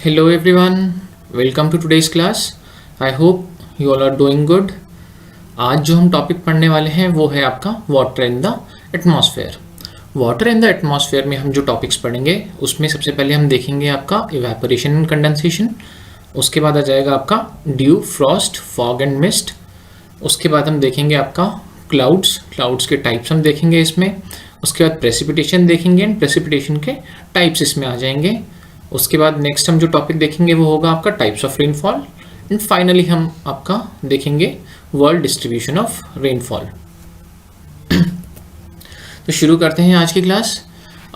Hello everyone, welcome to today's class. I hope you all are doing good. आज जो हम topic पढ़ने वाले हैं वो है आपका water in the atmosphere. Water in the atmosphere में हम जो टॉपिक्स पढ़ेंगे उसमें सबसे पहले हम देखेंगे आपका इवेपोरेशन एंड कंडेंसेशन. उसके बाद आ जाएगा आपका due, Frost, fog and mist. उसके बाद हम देखेंगे आपका क्लाउड्स के टाइप्स हम देखेंगे इसमें. उसके बाद प्रेसिपिटेशन देखेंगे एंड प्रेसिपिटेशन के टाइप्स इसमें आ जाएंगे. उसके बाद नेक्स्ट हम जो टॉपिक देखेंगे वो होगा आपका types of rainfall and finally हम आपका देखेंगे वर्ल्ड डिस्ट्रीब्यूशन ऑफ रेनफॉल. तो शुरू करते हैं आज की क्लास.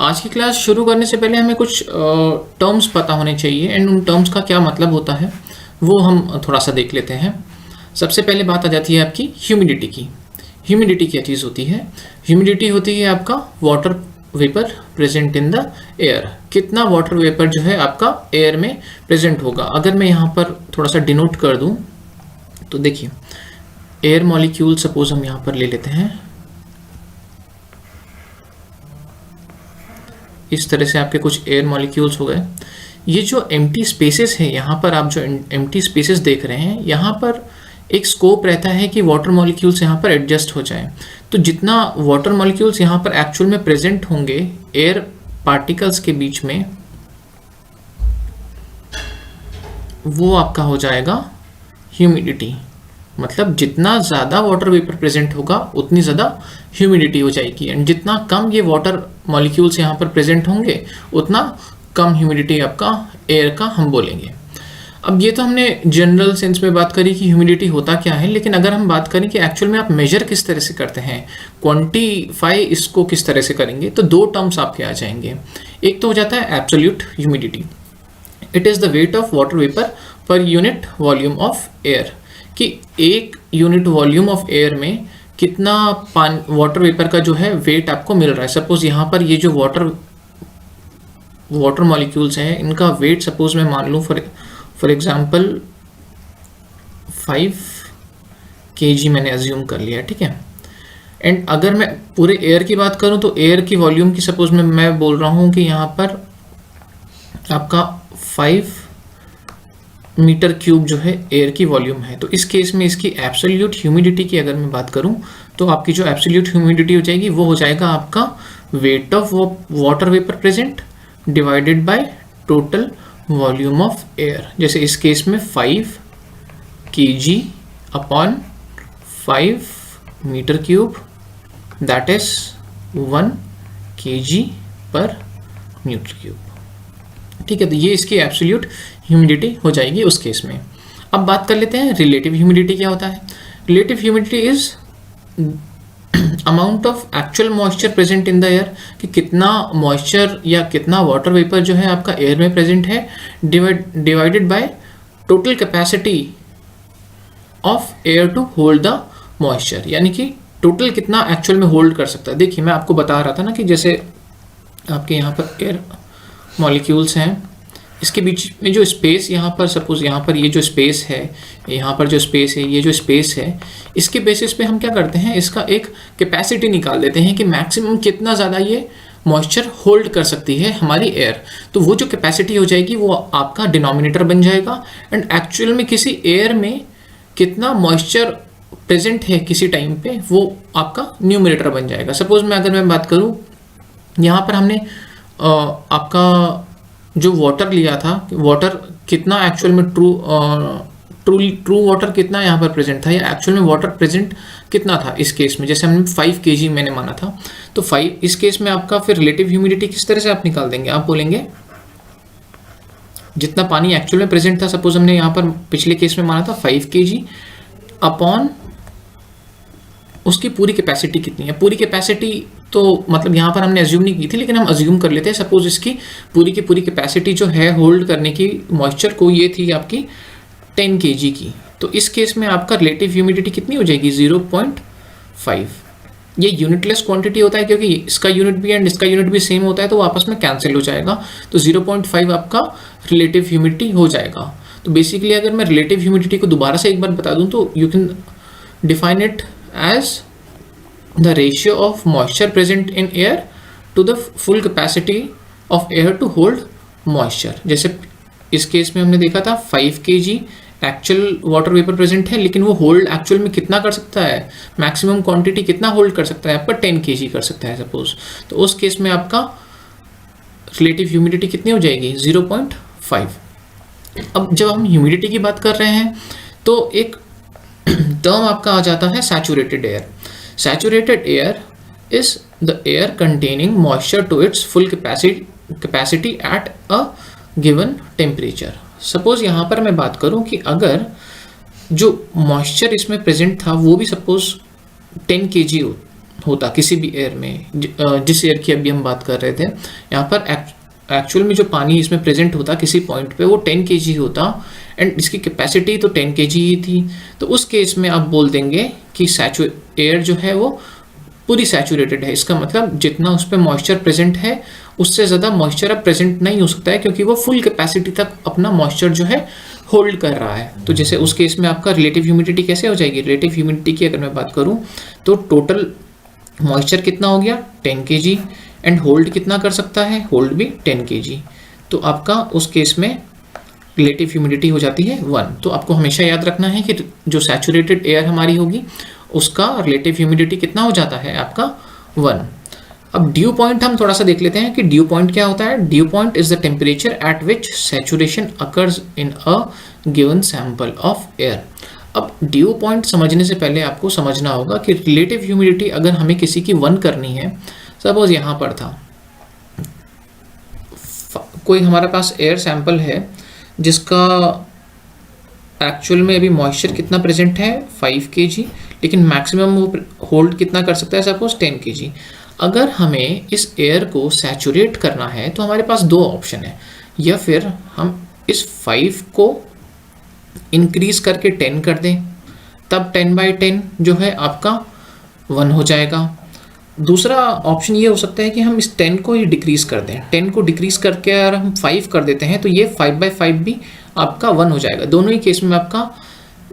आज की क्लास शुरू करने से पहले हमें कुछ टर्म्स पता होने चाहिए एंड उन टर्म्स का क्या मतलब होता है वो हम थोड़ा सा देख लेते हैं. सबसे पहले बात आ जाती है आपकी ह्यूमिडिटी की. ह्यूमिडिटी क्या चीज़ होती है? ह्यूमिडिटी होती है आपका water vapour present in the air. कितना वाटर वेपर जो है आपका एयर में प्रेजेंट होगा. अगर मैं यहाँ पर थोड़ा सा डिनोट कर दूँ तो देखिए एयर मॉलिक्यूल सपोज हम यहाँ पर ले लेते हैं. इस तरह से आपके कुछ एयर मॉलिक्यूल्स हो गए. ये जो एम्प्टी स्पेसेस है यहाँ पर आप जो एम्प्टी स्पेसेस देख रहे हैं यहाँ पर एक स्कोप रहता है कि वाटर मॉलिक्यूल्स यहाँ पर एडजस्ट हो जाएं. तो जितना वाटर मॉलिक्यूल्स यहाँ पर एक्चुअल में प्रेजेंट होंगे एयर पार्टिकल्स के बीच में वो आपका हो जाएगा ह्यूमिडिटी. मतलब जितना ज़्यादा वाटर वेपर प्रेजेंट होगा उतनी ज़्यादा ह्यूमिडिटी हो जाएगी एंड जितना कम ये वाटर मॉलिक्यूल्स यहाँ पर प्रेजेंट होंगे उतना कम ह्यूमिडिटी आपका एयर का हम बोलेंगे. अब ये तो हमने जनरल सेंस में बात करी कि ह्यूमिडिटी होता क्या है, लेकिन अगर हम बात करें कि एक्चुअल में आप मेजर किस तरह से करते हैं, क्वांटिफाई इसको किस तरह से करेंगे, तो दो टर्म्स आपके आ जाएंगे. एक तो हो जाता है absolute humidity. It is the wait of water vapour per unit volume of air. कि एक यूनिट वॉल्यूम ऑफ एयर में कितना वाटर वेपर का जो है वेट आपको मिल रहा है. सपोज यहाँ पर ये जो वाटर मॉलिक्यूल्स हैं इनका वेट सपोज मैं मान लूँ फॉर एग्जाम्पल 5 kg मैंने अज्यूम कर लिया, ठीक है. एंड अगर मैं पूरे एयर की बात करूं तो एयर की वॉल्यूम की सपोज मैं बोल रहा हूं कि यहाँ पर आपका 5 मीटर क्यूब जो है एयर की वॉल्यूम है. तो इस केस में इसकी एब्सोल्यूट ह्यूमिडिटी की अगर मैं बात करूं तो आपकी जो एब्सोल्यूट ह्यूमिडिटी हो जाएगी वो हो जाएगा आपका weight of water vapour present divided by total volume of air. जैसे इस केस में 5 kg upon 5 metre cube that is 1 kg per metre cube, ठीक है. तो ये इसकी एब्सोल्यूट ह्यूमिडिटी हो जाएगी उस केस में. अब बात कर लेते हैं रिलेटिव ह्यूमिडिटी क्या होता है. Relative humidity is amount of actual moisture present in the air. कि कितना मॉइस्चर या कितना वाटर वेपर जो है आपका एयर में प्रेजेंट है divided by total capacity of air to hold the moisture. यानी कि टोटल कितना एक्चुअल में होल्ड कर सकता है. देखिए मैं आपको बता रहा था ना कि जैसे आपके यहाँ पर एयर मॉलिक्यूल्स हैं इसके बीच में जो स्पेस यहाँ पर सपोज यहाँ पर ये जो स्पेस है, यहाँ पर जो स्पेस है, ये जो स्पेस है, इसके बेसिस पे हम क्या करते हैं इसका एक कैपेसिटी निकाल देते हैं कि मैक्सिमम कितना ज़्यादा ये मॉइस्चर होल्ड कर सकती है हमारी एयर. तो वो जो कैपेसिटी हो जाएगी वो आपका डिनोमिनेटर बन जाएगा एंड एक्चुअल में किसी एयर में कितना मॉइस्चर प्रेजेंट है किसी टाइम पे वो आपका न्यूमरेटर बन जाएगा. सपोज अगर मैं बात करूँ यहाँ पर हमने आपका जो वाटर लिया था, वाटर कितना एक्चुअल में ट्रू वाटर कितना यहाँ पर प्रेजेंट था या एक्चुअल में वाटर प्रेजेंट कितना था इस केस में. जैसे हमने 5 kg मैंने माना था तो 5 इस केस में आपका फिर रिलेटिव ह्यूमिडिटी किस तरह से आप निकाल देंगे. आप बोलेंगे जितना पानी एक्चुअल में प्रेजेंट था, सपोज हमने यहाँ पर पिछले केस में माना था 5 kg अपॉन उसकी पूरी कैपेसिटी कितनी है. पूरी कैपेसिटी तो मतलब यहाँ पर हमने अज्यूम नहीं की थी लेकिन हम अज्यूम कर लेते हैं. सपोज इसकी पूरी की पूरी कैपेसिटी जो है होल्ड करने की मॉइस्चर को ये थी आपकी 10 kg की. तो इस केस में आपका रिलेटिव ह्यूमिडिटी कितनी हो जाएगी 0.5. ये यूनिटलेस क्वांटिटी होता है क्योंकि इसका यूनिट भी एंड इसका यूनिट भी सेम होता है तो वो आपस में कैंसिल हो जाएगा. तो 0.5 आपका रिलेटिव ह्यूमिडिटी हो जाएगा. तो बेसिकली अगर मैं रिलेटिव ह्यूमिडिटी को दोबारा से एक बार बता दूँ तो you can define it as the ratio of moisture present in air to the full capacity of air to hold moisture. जैसे इस केस में हमने देखा था 5 kg actual water vapour present है, लेकिन वो होल्ड एक्चुअल में कितना कर सकता है, मैक्सिमम क्वांटिटी कितना होल्ड कर सकता है आपका 10 kg कर सकता है सपोज। तो उस केस में आपका रिलेटिव ह्यूमिडिटी कितनी हो जाएगी 0.5। अब जब हम ह्यूमिडिटी की बात कर रहे हैं तो एक टर्म आपका आ जाता है saturated air. Saturated air is the air containing moisture to its full capacity at a given temperature. Suppose यहाँ पर मैं बात करूँ कि अगर जो मॉइस्चर इसमें प्रेजेंट था वो भी सपोज 10 kg होता किसी भी एयर में, जिस एयर की अभी हम बात कर रहे थे, यहाँ पर एक्चुअल में जो पानी इसमें प्रेजेंट होता किसी पॉइंट पे वो 10 kg होता एंड इसकी कैपेसिटी तो 10 kg ही थी। तो उस केस में आप बोल देंगे कि एयर जो है वो पूरी सैचुरेटेड है। इसका मतलब जितना उस पर मॉइस्चर प्रेजेंट है उससे ज़्यादा मॉइस्चर अब प्रेजेंट नहीं हो सकता है, क्योंकि वो फुल कैपेसिटी तक अपना मॉइस्चर जो है होल्ड कर रहा है। तो जैसे उस केस में आपका रिलेटिव ह्यूमिडिटी कैसे हो जाएगी, रिलेटिव ह्यूमिडिटी की अगर मैं बात करूँ तो टोटल मॉइस्चर कितना हो गया 10 kg एंड होल्ड कितना कर सकता है, होल्ड भी 10 kg। तो आपका उस केस में रिलेटिव ह्यूमिडिटी हो जाती है 1। तो आपको हमेशा याद रखना है कि जो सैचुरेटेड एयर हमारी होगी उसका रिलेटिव ह्यूमिडिटी कितना हो जाता है आपका 1। अब ड्यू पॉइंट हम थोड़ा सा देख लेते हैं कि ड्यू पॉइंट क्या होता है। Due point is the temperature at which saturation occurs in a given sample of air. अब ड्यू पॉइंट समझने से पहले आपको समझना होगा कि रिलेटिव ह्यूमिडिटी अगर हमें किसी की 1 करनी है, सपोज यहाँ पर था कोई हमारे पास एयर सैंपल है जिसका एक्चुअल में अभी मॉइस्चर कितना प्रेजेंट है 5 kg, लेकिन मैक्सिमम वो होल्ड कितना कर सकता है सपोज 10 kg। अगर हमें इस एयर को सैचुरेट करना है तो हमारे पास 2 ऑप्शन है, या फिर हम इस 5 को इंक्रीज करके 10 कर दें, तब 10/10 जो है आपका 1 हो जाएगा। दूसरा ऑप्शन ये हो सकता है कि हम इस 10 को ही डिक्रीज कर दें, 10 को डिक्रीज करके अगर हम 5 कर देते हैं तो ये 5/5 भी आपका 1 हो जाएगा। दोनों ही केस में आपका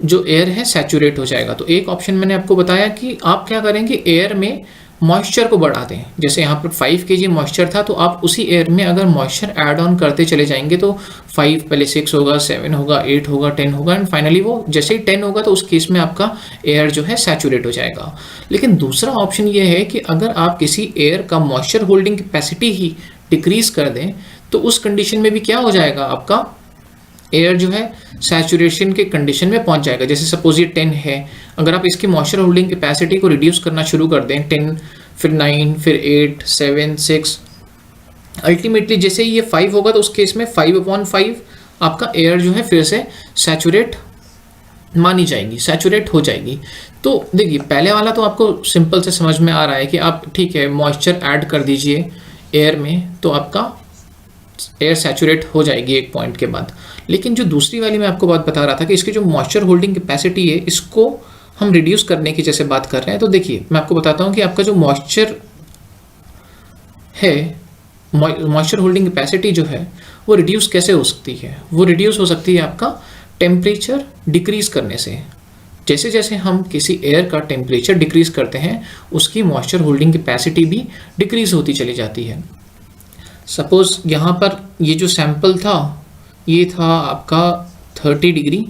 जो एयर है सैचुरेट हो जाएगा। तो एक ऑप्शन मैंने आपको बताया कि आप क्या करेंगे, एयर में मॉइस्चर को बढ़ा दें। जैसे यहाँ पर 5 kg मॉइस्चर था तो आप उसी एयर में अगर मॉइस्चर ऐड ऑन करते चले जाएंगे तो 5 पहले 6 होगा, 7 होगा, 8 होगा, 10 होगा एंड फाइनली वो जैसे ही 10 होगा तो उस केस में आपका एयर जो है सैचुरेट हो जाएगा। लेकिन दूसरा ऑप्शन ये है कि अगर आप किसी एयर का मॉइस्चर होल्डिंग कैपेसिटी ही डिक्रीज कर दें तो उस कंडीशन में भी क्या हो जाएगा, आपका एयर जो है सैचुरेशन के कंडीशन में पहुंच जाएगा। जैसे सपोज ये 10 है, अगर आप इसकी मॉइस्चर होल्डिंग कैपेसिटी को रिड्यूस करना शुरू कर दें 10, फिर 9, फिर 8, 7, 6, अल्टीमेटली जैसे ही ये 5 होगा तो उस केस में 5/5 आपका एयर जो है फिर से सैचुरेट मानी जाएगी, सैचुरेट हो जाएगी। तो देखिए पहले वाला तो आपको सिंपल से समझ में आ रहा है कि आप ठीक है मॉइस्चर ऐड कर दीजिए एयर में तो आपका एयर सैचुरेट हो जाएगी एक पॉइंट के बाद। लेकिन जो दूसरी वाली मैं आपको बात बता रहा था कि इसकी जो मॉइस्चर होल्डिंग कैपेसिटी है इसको हम रिड्यूस करने की जैसे बात कर रहे हैं, तो देखिए मैं आपको बताता हूँ कि आपका जो मॉइस्चर है, मॉइस्चर होल्डिंग कैपेसिटी जो है वो रिड्यूस कैसे हो सकती है। वो रिड्यूस हो सकती है आपका टेम्परेचर डिक्रीज करने से। जैसे जैसे हम किसी एयर का टेम्परेचर डिक्रीज करते हैं उसकी मॉइस्चर होल्डिंग कैपेसिटी भी डिक्रीज होती चली जाती है। सपोज यहाँ पर ये जो सैंपल था ये था आपका 30 डिग्री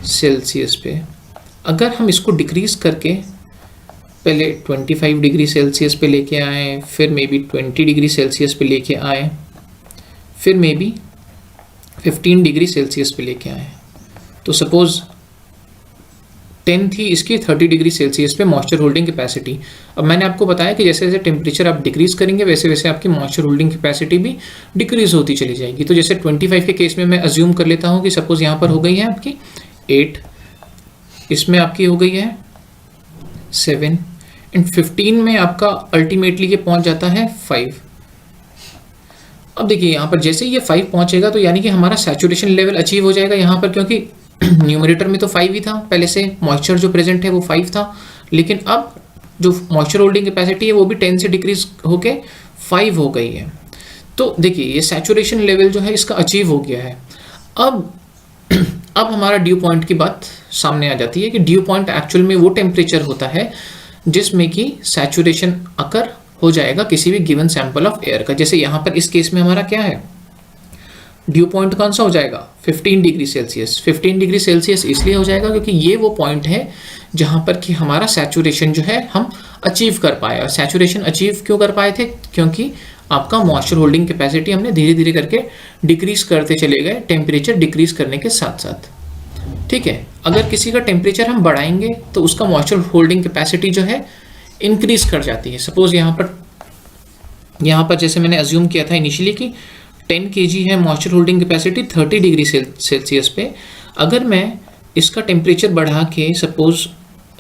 सेल्सियस पे। अगर हम इसको डिक्रीज करके पहले 25 डिग्री सेल्सियस पे लेके आए, फिर मे बी 20 डिग्री सेल्सियस पे लेके आए, फिर मे बी 15 डिग्री सेल्सियस पे लेके आए, तो सपोज 10 थी इसकी 30 डिग्री सेल्सियस पे मॉइस्चर होल्डिंग कैपेसिटी। अब मैंने आपको बताया कि जैसे जैसे टेम्परेचर आप डिक्रीज करेंगे वैसे वैसे आपकी मॉइस्चर होल्डिंग कैपेसिटी भी डिक्रीज होती चली जाएगी। तो जैसे 25 के केस में मैं अज्यूम कर लेता हूँ कि सपोज यहाँ पर हो गई है आपकी 8, इसमें आपकी हो गई है 7 एंड 15 में आपका अल्टीमेटली ये पहुँच जाता है 5। अब देखिए यहाँ पर जैसे ये 5 पहुँचेगा तो यानी कि हमारा सैचुरेशन लेवल अचीव हो जाएगा यहाँ पर, क्योंकि न्यूमरेटर में तो 5 ही था पहले से, मॉइस्चर जो प्रेजेंट है वो 5 था, लेकिन अब जो मॉइस्चर होल्डिंग कैपेसिटी है वो भी 10 से डिक्रीज होके 5 हो गई है। तो देखिए ये सैचुरेशन लेवल जो है इसका अचीव हो गया है। अब हमारा ड्यू पॉइंट की बात सामने आ जाती है कि ड्यू पॉइंट एक्चुअल में वो टेम्परेचर होता है जिसमें कि सैचुरेशन अकर हो जाएगा किसी भी गिवन सैंपल ऑफ एयर का। जैसे यहाँ पर इस केस में हमारा क्या है ड्यू पॉइंट कौन सा हो जाएगा 15 डिग्री सेल्सियस। 15 डिग्री सेल्सियस इसलिए हो जाएगा क्योंकि ये वो पॉइंट है जहाँ पर कि हमारा सैचुरेशन जो है हम अचीव कर पाए। और सैचुरेशन अचीव क्यों कर पाए थे, क्योंकि आपका मॉइस्चर होल्डिंग कैपेसिटी हमने धीरे धीरे करके डिक्रीज करते चले गए टेम्परेचर डिक्रीज करने के साथ साथ। ठीक है, अगर किसी का टेम्परेचर हम बढ़ाएंगे तो उसका मॉइस्चर होल्डिंग कैपेसिटी जो है इंक्रीज कर जाती है। सपोज यहाँ पर जैसे मैंने अज्यूम किया था इनिशियली कि 10 kg है moisture holding capacity 30 degree Celsius पे, अगर मैं इसका टेम्परेचर बढ़ा के सपोज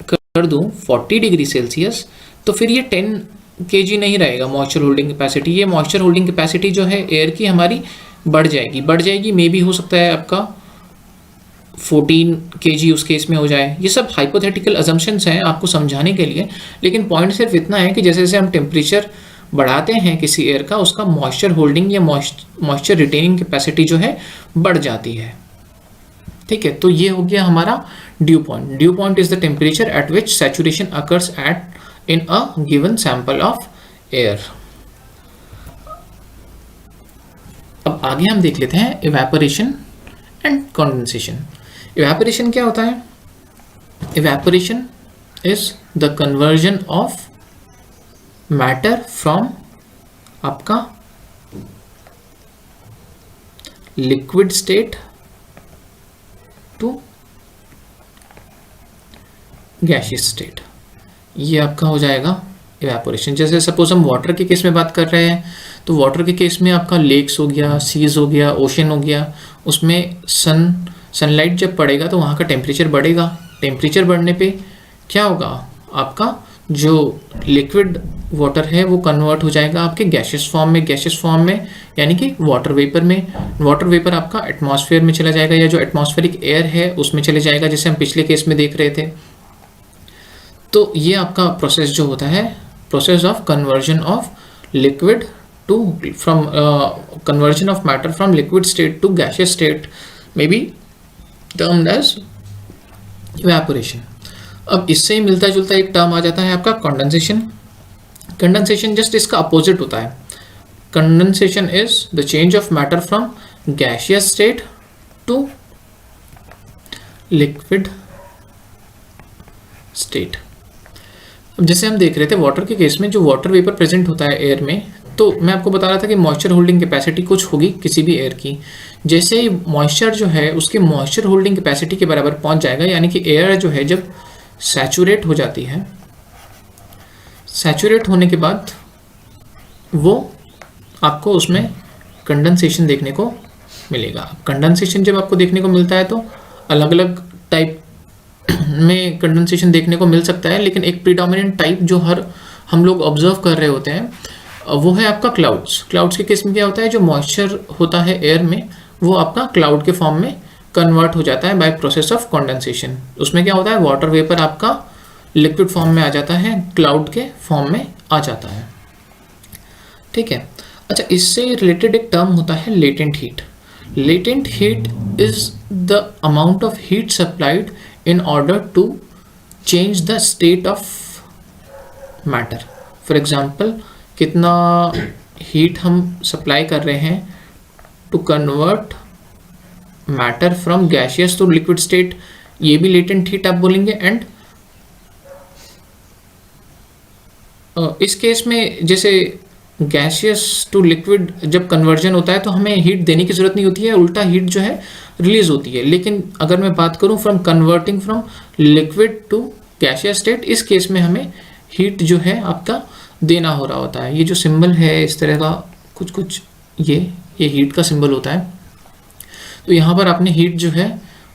कर दूं 40 डिग्री सेल्सियस, तो फिर ये 10 kg नहीं रहेगा मॉइस्चर होल्डिंग कैपेसिटी। ये मॉइस्चर होल्डिंग कैपेसिटी जो है एयर की हमारी बढ़ जाएगी, मे भी हो सकता है आपका 14 kg उस केस में हो जाए। ये सब हाइपोथेटिकल अजम्पशंस हैं आपको समझाने के लिए, लेकिन पॉइंट सिर्फ इतना है कि जैसे जैसे हम टेम्परेचर बढ़ाते हैं किसी एयर का, उसका मॉइस्चर होल्डिंग या मॉइस्चर रिटेनिंग कैपेसिटी जो है बढ़ जाती है। ठीक है, तो ये हो गया हमारा due point. Due point is the temperature at which saturation occurs at in a given sample of air. अब आगे हम देख लेते हैं इवेपोरेशन एंड कंडेंसेशन। इवेपोरेशन क्या होता है? Evaporation is the conversion of matter from आपका liquid state to gaseous state. ये आपका हो जाएगा इवेपोरेशन। जैसे सपोज हम वाटर के केस में बात कर रहे हैं, तो वाटर के केस में आपका लेक्स हो गया, सीज हो गया, ओशन हो गया, उसमें सनलाइट जब पड़ेगा तो वहाँ का टेम्परेचर बढ़ेगा। टेम्परेचर बढ़ने पे क्या होगा, आपका जो लिक्विड वाटर है वो कन्वर्ट हो जाएगा आपके गैसियस फॉर्म में, यानी कि वाटर वेपर में। वाटर वेपर आपका एटमॉस्फेयर में चला जाएगा, या जो एटमॉस्फेरिक एयर है उसमें चले जाएगा, जैसे हम पिछले केस में देख रहे थे। तो ये आपका प्रोसेस जो होता है, process of conversion of liquid to conversion of matter from liquid state to gaseous state में बी टर्म्ड एज इवेपोरेशन। अब इससे ही मिलता जुलता एक टर्म आ जाता है आपका कंडेंसेशन। कंडेंसेशन जस्ट इसका अपोजिट होता है। Condensation is the change of matter from gaseous state to liquid state. अब जैसे हम देख रहे थे वाटर के केस में, जो वाटर वेपर प्रेजेंट होता है एयर में, तो मैं आपको बता रहा था कि मॉइस्चर होल्डिंग कैपेसिटी कुछ होगी किसी भी एयर की। जैसे ही मॉइस्चर जो है उसके मॉइस्चर होल्डिंग कैपेसिटी के बराबर पहुंच जाएगा, यानी कि एयर जो है जब सैचुरेट हो जाती है, सैचुरेट होने के बाद वो आपको उसमें कंडेंसेशन देखने को मिलेगा। कंडेंसेशन जब आपको देखने को मिलता है तो अलग अलग टाइप में कंडेंसेशन देखने को मिल सकता है, लेकिन एक प्रीडोमिनेंट टाइप जो हम लोग ऑब्जर्व कर रहे होते हैं वो है आपका क्लाउड्स के केस में क्या होता है, जो मॉइस्चर होता है एयर में वो आपका क्लाउड के फॉर्म में कन्वर्ट हो जाता है बाय प्रोसेस ऑफ कंडेंसेशन। उसमें क्या होता है, वाटर वेपर आपका लिक्विड फॉर्म में आ जाता है, क्लाउड के फॉर्म में आ जाता है। ठीक है, अच्छा, इससे रिलेटेड एक टर्म होता है latent heat. Latent heat is the amount of heat supplied in order to change the state of matter. For example, कितना हीट हम सप्लाई कर रहे हैं to convert matter from gaseous to liquid state, ये भी latent heat आप बोलेंगे। And इस केस में जैसे गैसियस टू लिक्विड जब कन्वर्जन होता है तो हमें हीट देने की जरूरत नहीं होती है, उल्टा हीट जो है रिलीज होती है। लेकिन अगर मैं बात करूं from converting from liquid to gaseous state, इस केस में हमें हीट जो है आपका देना हो रहा होता है। ये जो सिंबल है इस तरह का कुछ ये हीट का सिंबल होता है। तो यहाँ पर आपने हीट जो है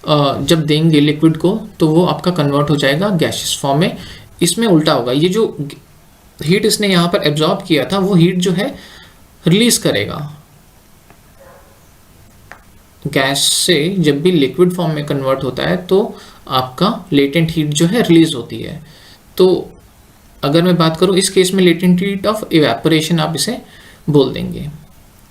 जब देंगे लिक्विड को तो वो आपका कन्वर्ट हो जाएगा गैसियस फॉर्म में। इसमें उल्टा होगा, ये जो हीट इसने यहाँ पर एब्जॉर्ब किया था वो हीट जो है रिलीज करेगा गैस से। जब भी लिक्विड फॉर्म में कन्वर्ट होता है तो आपका लेटेंट हीट जो है रिलीज होती है। तो अगर मैं बात करूं इस केस में लेटेंट हीट ऑफ इवेपोरेशन आप इसे बोल देंगे।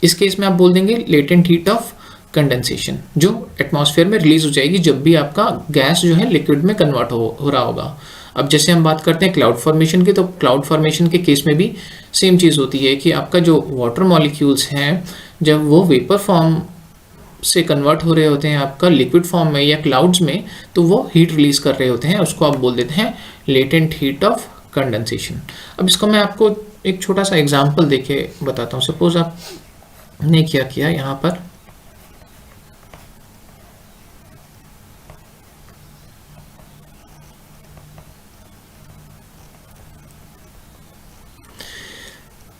इस केस में आप बोल देंगे लेटेंट हीट ऑफ कंडेंसेशन, जो एटमॉस्फेयर में रिलीज हो जाएगी जब भी आपका गैस जो है लिक्विड में कन्वर्ट हो रहा होगा। अब जैसे हम बात करते हैं क्लाउड फॉर्मेशन की, तो क्लाउड फॉर्मेशन के केस में भी सेम चीज़ होती है कि आपका जो वाटर मॉलिक्यूल्स हैं जब वो वेपर फॉर्म से कन्वर्ट हो रहे होते हैं आपका लिक्विड फॉर्म में या क्लाउड्स में, तो वो हीट रिलीज कर रहे होते हैं, उसको आप बोल देते हैं लेटेंट हीट ऑफ कंडेंसेशन। अब इसको मैं आपको एक छोटा सा एग्जांपल देके बताता हूँ। सपोज आपने क्या किया यहाँ पर,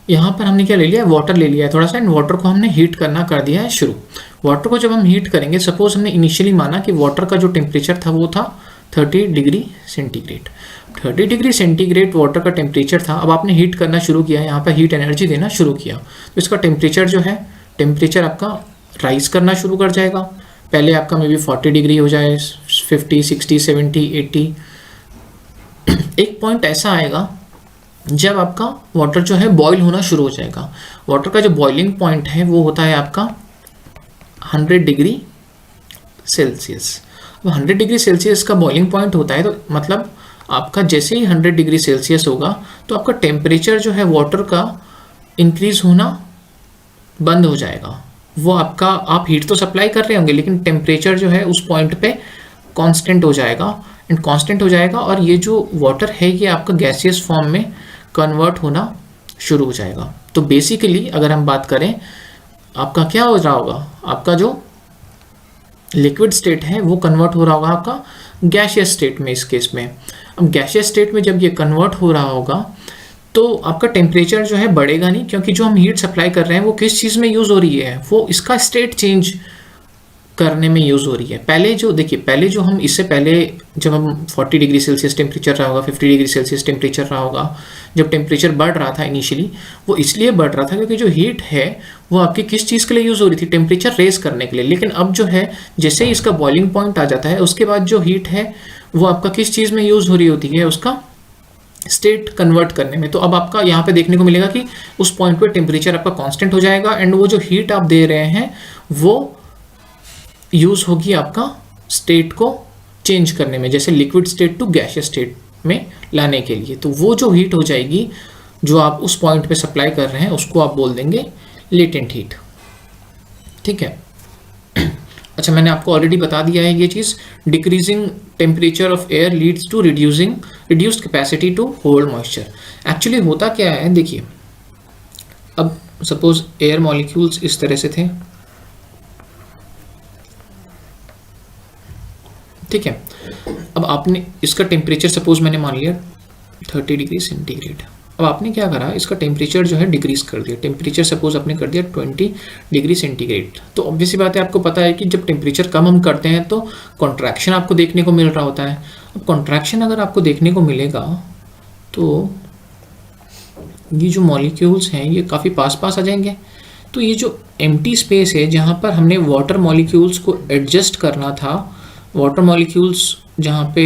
यहाँ पर हमने क्या ले लिया, वाटर ले लिया है थोड़ा सा, एंड वाटर को हमने हीट करना कर दिया है शुरू। वाटर को जब हम हीट करेंगे, सपोज हमने इनिशियली माना कि वाटर का जो टेम्परेचर था वो था 30 degree centigrade. 30 degree centigrade water का टेम्परेचर था। अब आपने हीट करना शुरू किया, यहाँ पर हीट एनर्जी देना शुरू किया, तो इसका टेम्परेचर जो है, टेम्परेचर आपका राइज करना शुरू कर जाएगा। पहले आपका मे बी 40 डिग्री हो जाए, 50, 60, 70, 80। एक पॉइंट ऐसा आएगा जब आपका वाटर जो है बॉईल होना शुरू हो जाएगा। वाटर का जो बॉइलिंग पॉइंट है वो होता है आपका 100 डिग्री सेल्सियस। अब 100 डिग्री सेल्सियस का बॉइलिंग पॉइंट होता है, तो मतलब आपका जैसे ही 100 डिग्री सेल्सियस होगा तो आपका टेम्परेचर जो है वाटर का इंक्रीज होना बंद हो जाएगा। वो आपका, आप हीट तो सप्लाई कर रहे होंगे लेकिन टेम्परेचर जो है उस पॉइंट पे कांस्टेंट हो जाएगा, एंड कांस्टेंट हो जाएगा, और ये जो वाटर है ये आपका गैसियस फॉर्म में कन्वर्ट होना शुरू हो जाएगा। तो बेसिकली अगर हम बात करें, आपका क्या हो रहा होगा, आपका जो लिक्विड स्टेट है वो कन्वर्ट हो रहा होगा आपका गैसियस स्टेट में इस केस में। अब गैसियस स्टेट में जब ये कन्वर्ट हो रहा होगा तो आपका टेम्परेचर जो है बढ़ेगा नहीं, क्योंकि जो हम हीट सप्लाई कर रहे हैं वो किस चीज़ में यूज़ हो रही है, वो इसका स्टेट चेंज करने में यूज़ हो रही है। पहले जो देखिए, पहले जो हम इससे पहले जब हम 40 डिग्री सेल्सियस टेम्परेचर रहा होगा, 50 डिग्री सेल्सियस टेम्परेचर रहा होगा, जब टेम्परेचर बढ़ रहा था इनिशियली, वो इसलिए बढ़ रहा था क्योंकि जो हीट है वो आपकी किस चीज़ के लिए यूज़ हो रही थी, टेम्परेचर रेज करने के लिए। लेकिन अब जो है, जैसे ही इसका बॉइलिंग पॉइंट आ जाता है, उसके बाद जो हीट है वो आपका किस चीज़ में यूज़ हो रही होती है, उसका स्टेट कन्वर्ट करने में। तो अब आपका यहाँ पे देखने को मिलेगा कि उस पॉइंट पे टेम्परेचर आपका कांस्टेंट हो जाएगा, एंड वो जो हीट आप दे रहे हैं वो यूज होगी आपका स्टेट को चेंज करने में, जैसे liquid state to gaseous state में लाने के लिए। तो वो जो हीट हो जाएगी जो आप उस पॉइंट पे सप्लाई कर रहे हैं, उसको आप बोल देंगे लेटेंट हीट। ठीक है। अच्छा, मैंने आपको ऑलरेडी बता दिया है ये चीज़। Decreasing temperature of air leads to reduced capacity to hold moisture. Actually होता क्या है, देखिए, अब सपोज एयर मॉलिक्यूल्स इस तरह से थे, ठीक है। अब आपने इसका टेम्परेचर सपोज मैंने मान लिया 30 डिग्री सेंटीग्रेड। अब आपने क्या करा, इसका टेम्परेचर जो है डिक्रीज कर दिया। टेम्परेचर सपोज आपने कर दिया 20 डिग्री सेंटीग्रेड। तो ऑब्वियसली बात है, आपको पता है कि जब टेम्परेचर कम हम करते हैं तो कॉन्ट्रैक्शन आपको देखने को मिल रहा होता है। अब कॉन्ट्रैक्शन अगर आपको देखने को मिलेगा तो ये जो मॉलिक्यूल्स हैं ये काफ़ी पास पास आ जाएंगे। तो ये जो एम्प्टी स्पेस है जहाँ पर हमने वाटर मॉलिक्यूल्स को एडजस्ट करना था, वाटर मॉलिक्यूल्स जहाँ पे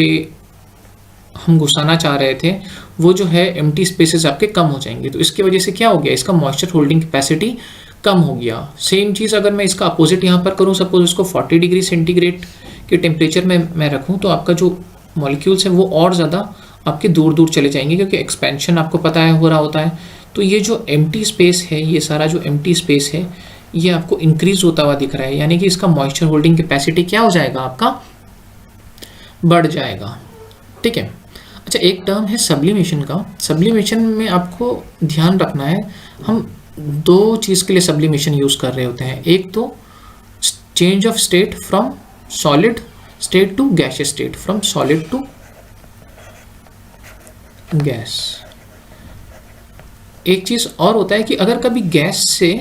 हम घुसाना चाह रहे थे, वो जो है एम्प्टी स्पेसेस आपके कम हो जाएंगे। तो इसकी वजह से क्या हो गया, इसका मॉइस्चर होल्डिंग कैपेसिटी कम हो गया। सेम चीज़ अगर मैं इसका अपोजिट यहाँ पर करूँ, सपोज इसको 40 डिग्री सेंटीग्रेड के टेम्परेचर में मैं रखूँ, तो आपका जो मॉलिक्यूल्स है वो और ज़्यादा आपके दूर दूर चले जाएंगे, क्योंकि एक्सपेंशन आपको पता है हो रहा होता है। तो ये जो एम्प्टी स्पेस है, ये सारा जो एम्प्टी स्पेस है ये आपको इंक्रीज होता हुआ दिख रहा है, यानी कि इसका मॉइस्चर होल्डिंग कैपेसिटी क्या हो जाएगा, आपका बढ़ जाएगा। ठीक है। अच्छा, एक टर्म है सब्लिमेशन का। सब्लिमेशन में आपको ध्यान रखना है, हम दो चीज़ के लिए सब्लिमेशन यूज़ कर रहे होते हैं। एक तो change of state from solid state to gaseous state, from solid to gas. एक चीज़ और होता है कि अगर कभी गैस से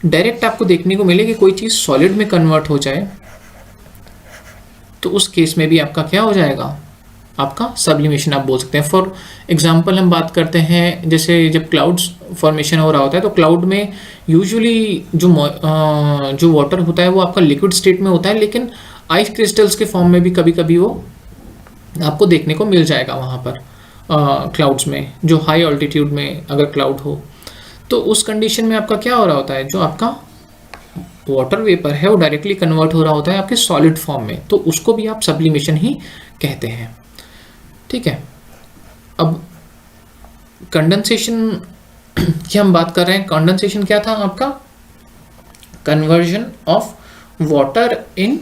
डायरेक्ट आपको देखने को मिले कि कोई चीज़ सॉलिड में कन्वर्ट हो जाए, तो उस केस में भी आपका क्या हो जाएगा, आपका सब्लिमेशन आप बोल सकते हैं। फॉर एग्जांपल हम बात करते हैं, जैसे जब क्लाउड्स फॉर्मेशन हो रहा होता है तो क्लाउड में यूजुअली जो वाटर होता है वो आपका लिक्विड स्टेट में होता है, लेकिन आइस क्रिस्टल्स के फॉर्म में भी कभी कभी वो आपको देखने को मिल जाएगा वहाँ पर क्लाउड्स में, जो हाई ऑल्टीट्यूड में अगर क्लाउड हो। तो उस कंडीशन में आपका क्या हो रहा होता है, जो आपका वाटर वेपर है वो डायरेक्टली कन्वर्ट हो रहा होता है आपके सॉलिड फॉर्म में, तो उसको भी आप सब्लिमेशन ही कहते हैं। ठीक है। अब कंडेंसेशन की हम बात कर रहे हैं। कंडेंसेशन क्या था आपका, conversion of water in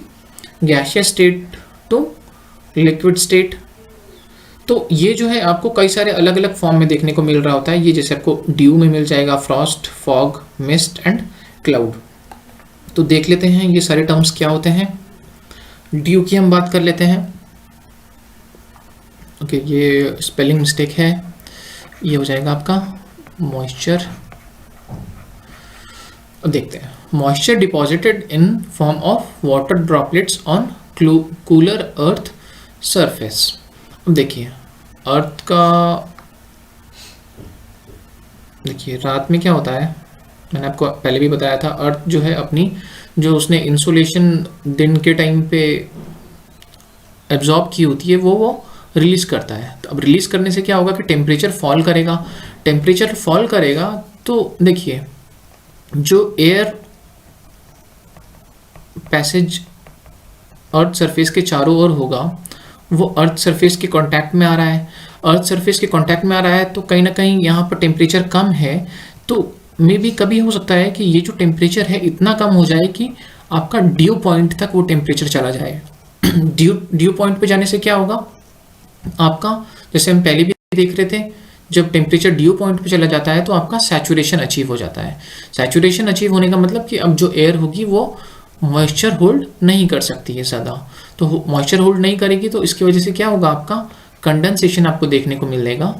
gaseous state to liquid state. तो ये जो है आपको कई सारे अलग अलग फॉर्म में देखने को मिल रहा होता है। ये जैसे आपको ड्यू में मिल जाएगा, Frost, fog, mist and cloud. तो देख लेते हैं ये सारे टर्म्स क्या होते हैं। ड्यू की हम बात कर लेते हैं। ओके, ये स्पेलिंग मिस्टेक है, ये हो जाएगा आपका मॉइस्चर। देखते हैं, moisture deposited in form of water droplets on cooler earth surface. अब देखिए अर्थ का, देखिए रात में क्या होता है, मैंने आपको पहले भी बताया था, अर्थ जो है अपनी जो उसने इंसुलेशन दिन के टाइम पे एब्जॉर्ब की होती है वो रिलीज करता है। तो अब रिलीज करने से क्या होगा कि टेम्परेचर फॉल करेगा। टेम्परेचर फॉल करेगा तो देखिए जो एयर पैसेज अर्थ सरफेस के चारों ओर होगा वो अर्थ सरफेस के कांटेक्ट में आ रहा है। अर्थ सरफेस के कांटेक्ट में आ रहा है तो कहीं ना कहीं यहाँ पर टेम्परेचर कम है, तो मे भी कभी हो सकता है कि ये जो टेम्परेचर है इतना कम हो जाए कि आपका ड्यू पॉइंट तक वो टेम्परेचर चला जाए। ड्यू पॉइंट पे जाने से क्या होगा आपका, जैसे हम पहले भी देख रहे थे, जब टेम्परेचर ड्यू पॉइंट पे चला जाता है तो आपका सैचुरेशन अचीव हो जाता है। सैचुरेशन अचीव होने का मतलब कि अब जो एयर होगी वो मॉइस्चर होल्ड नहीं कर सकती है ज़्यादा। तो मॉइस्चर होल्ड नहीं करेगी तो इसकी वजह से क्या होगा, आपका कंडेंसेशन आपको देखने को मिलेगा।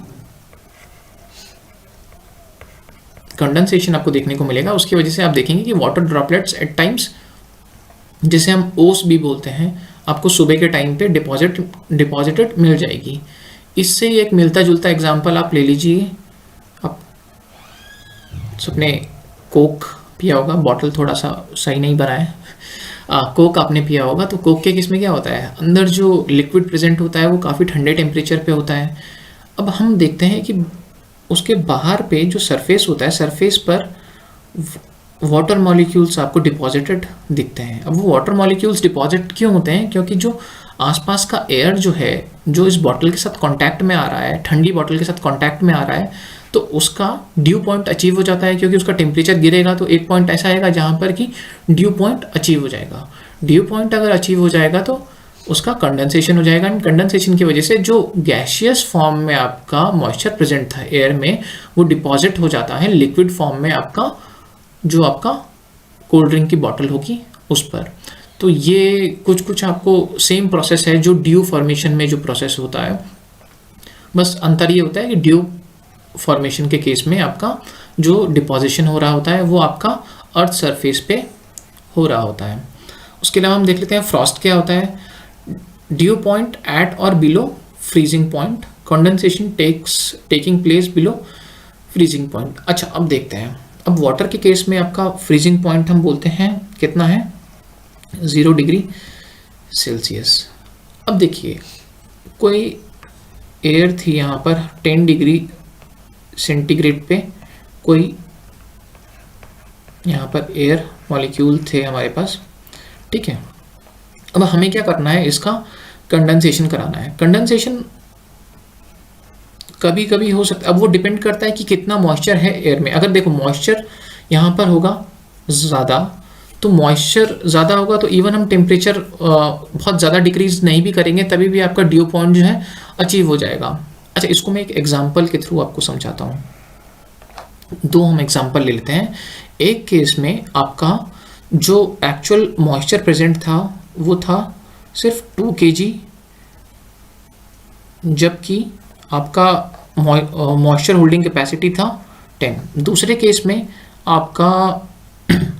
कंडेंसेशन आपको देखने को मिलेगा, उसकी वजह से आप देखेंगे कि वाटर ड्रॉपलेट्स एट टाइम्स, जिसे हम ओस भी बोलते हैं, आपको सुबह के टाइम पे डिपॉजिटेड मिल जाएगी। इससे एक मिलता जुलता एग्जांपल आप ले लीजिए। आप सबने कोक पिया होगा, बॉटल थोड़ा सा सही नहीं बना है, कोक आपने पिया होगा। तो कोक के केस में क्या होता है, अंदर जो लिक्विड प्रेजेंट होता है वो काफ़ी ठंडे टेम्परेचर पे होता है। अब हम देखते हैं कि उसके बाहर पे जो सरफेस होता है, सरफेस पर वाटर मॉलिक्यूल्स आपको डिपॉजिटेड दिखते हैं। अब वो वाटर मॉलिक्यूल्स डिपॉजिट क्यों होते हैं, क्योंकि जो आसपास का एयर जो है, जो इस बॉटल के साथ कांटेक्ट में आ रहा है, ठंडी बॉटल के साथ कांटेक्ट में आ रहा है, तो उसका ड्यू पॉइंट अचीव हो जाता है। क्योंकि उसका टेम्परेचर गिरेगा तो एक पॉइंट ऐसा आएगा जहाँ पर कि ड्यू पॉइंट अचीव हो जाएगा। ड्यू पॉइंट अगर अचीव हो जाएगा तो उसका कंडेंसेशन हो जाएगा। एंड कंडेंसेशन की वजह से जो गैसियस फॉर्म में आपका मॉइस्चर प्रेजेंट था एयर में, वो डिपॉजिट हो जाता है लिक्विड फॉर्म में आपका, जो आपका कोल्ड ड्रिंक की बॉटल होगी उस पर। तो ये कुछ आपको सेम प्रोसेस है जो ड्यू फॉर्मेशन में जो प्रोसेस होता है, बस अंतर ये होता है कि ड्यू फॉर्मेशन के केस में आपका जो डिपॉजिशन हो रहा होता है वो आपका अर्थ सरफेस पे हो रहा होता है। उसके अलावा हम देख लेते हैं फ्रॉस्ट क्या होता है। ड्यू पॉइंट एट और below freezing point, condensation taking place below freezing point. अच्छा, अब देखते हैं, अब वाटर के केस में आपका फ्रीजिंग पॉइंट हम बोलते हैं कितना है, 0 डिग्री सेल्सियस। अब देखिए कोई एयर थी यहाँ पर 10 डिग्री सेंटीग्रेड पे, कोई यहाँ पर एयर मॉलिक्यूल थे हमारे पास, ठीक है। अब हमें क्या करना है, इसका कंडेंसेशन कराना है। कंडेंसेशन कभी कभी हो सकता है, अब वो डिपेंड करता है कि कितना मॉइस्चर है एयर में। अगर देखो मॉइस्चर यहाँ पर होगा ज़्यादा, तो मॉइस्चर ज़्यादा होगा तो इवन हम टेम्परेचर बहुत ज़्यादा डिक्रीज नहीं भी करेंगे तभी भी आपका ड्यू पॉइंट जो है अचीव हो जाएगा। अच्छा, इसको मैं एक एग्जांपल के थ्रू आपको समझाता हूँ। दो हम एग्जांपल ले लेते हैं। एक केस में आपका जो एक्चुअल मॉइस्चर प्रेजेंट था वो था सिर्फ 2 kg, जबकि आपका मॉइस्चर होल्डिंग कैपेसिटी था 10। दूसरे केस में आपका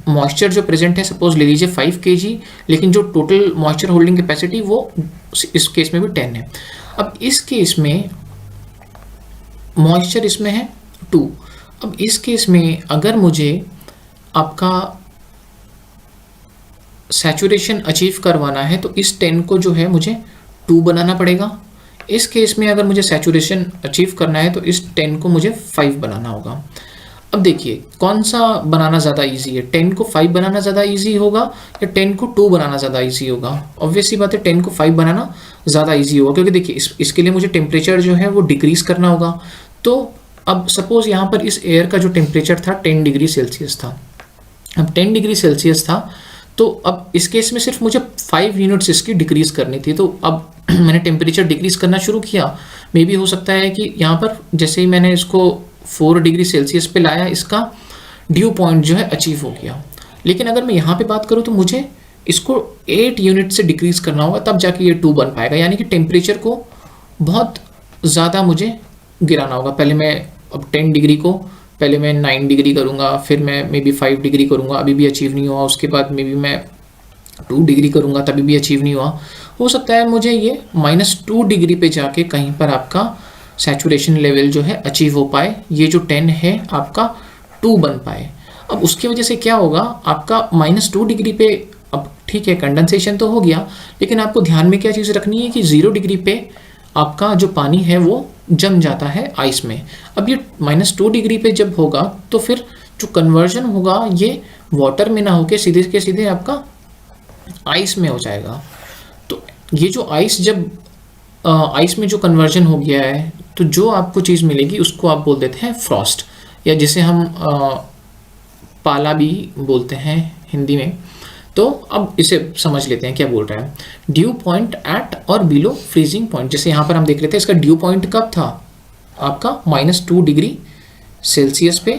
मॉइस्चर जो प्रेजेंट है सपोज ले लीजिए 5 kg, लेकिन जो टोटल मॉइस्चर होल्डिंग कैपेसिटी वो इस केस में भी 10 है। अब इस केस में मॉइस्चर इसमें है 2। अब इस केस में अगर मुझे आपका सैचुरेशन अचीव करवाना है तो इस 10 को जो है मुझे 2 बनाना पड़ेगा। इस केस में अगर मुझे सैचुरेशन अचीव करना है तो इस 10 को मुझे 5 बनाना होगा। अब देखिए कौन सा बनाना ज़्यादा इजी है, 10 को 5 बनाना ज़्यादा इजी होगा या 10 को 2 बनाना ज़्यादा इजी होगा। ऑब्वियसली बात है 10 को 5 बनाना ज़्यादा इजी होगा, क्योंकि देखिए इसके लिए मुझे टेम्परेचर जो है वो डिक्रीज़ करना होगा। तो अब सपोज यहाँ पर इस एयर का जो टेम्परेचर था 10 डिग्री सेल्सियस था। अब 10 डिग्री सेल्सियस था तो अब इस केस में सिर्फ मुझे 5 यूनिट्स इसकी डिक्रीज करनी थी, तो अब मैंने टेम्परेचर डिक्रीज करना शुरू किया। मे बी हो सकता है कि यहाँ पर जैसे ही मैंने इसको 4 डिग्री सेल्सियस पे लाया, इसका ड्यू पॉइंट जो है अचीव हो गया। लेकिन अगर मैं यहाँ पे बात करूँ तो मुझे इसको 8 यूनिट से डिक्रीज करना होगा, तब जाके ये 2 बन पाएगा। यानी कि टेम्परेचर को बहुत ज़्यादा मुझे गिराना होगा। पहले मैं अब 10 डिग्री को पहले मैं 9 डिग्री करूँगा, फिर मैं मे बी 5 डिग्री करूँगा, अभी भी अचीव नहीं हुआ। उसके बाद मे बी मैं 2 डिग्री करूँगा, तभी भी अचीव नहीं हुआ। हो सकता है मुझे ये -2 डिग्री पे जाके कहीं पर आपका सैचुरेशन लेवल जो है अचीव हो पाए, ये जो 10 है आपका 2 बन पाए। अब उसकी वजह से क्या होगा, आपका -2 डिग्री पे, अब ठीक है कंडेंसेशन तो हो गया, लेकिन आपको ध्यान में क्या चीज़ रखनी है कि 0 डिग्री पे आपका जो पानी है वो जम जाता है आइस में। अब ये -2 डिग्री पे जब होगा तो फिर जो कन्वर्जन होगा ये वाटर में ना होके सीधे के सीधे आपका आइस में हो जाएगा। तो ये जो आइस जब आइस में जो कन्वर्जन हो गया है, तो जो आपको चीज़ मिलेगी उसको आप बोल देते हैं फ्रॉस्ट, या जिसे हम पाला भी बोलते हैं हिंदी में। तो अब इसे समझ लेते हैं क्या बोल रहा है। ड्यू पॉइंट एट और बिलो फ्रीजिंग पॉइंट, जैसे यहाँ पर हम देख लेते हैं इसका ड्यू पॉइंट कब था आपका -2 डिग्री सेल्सियस पे,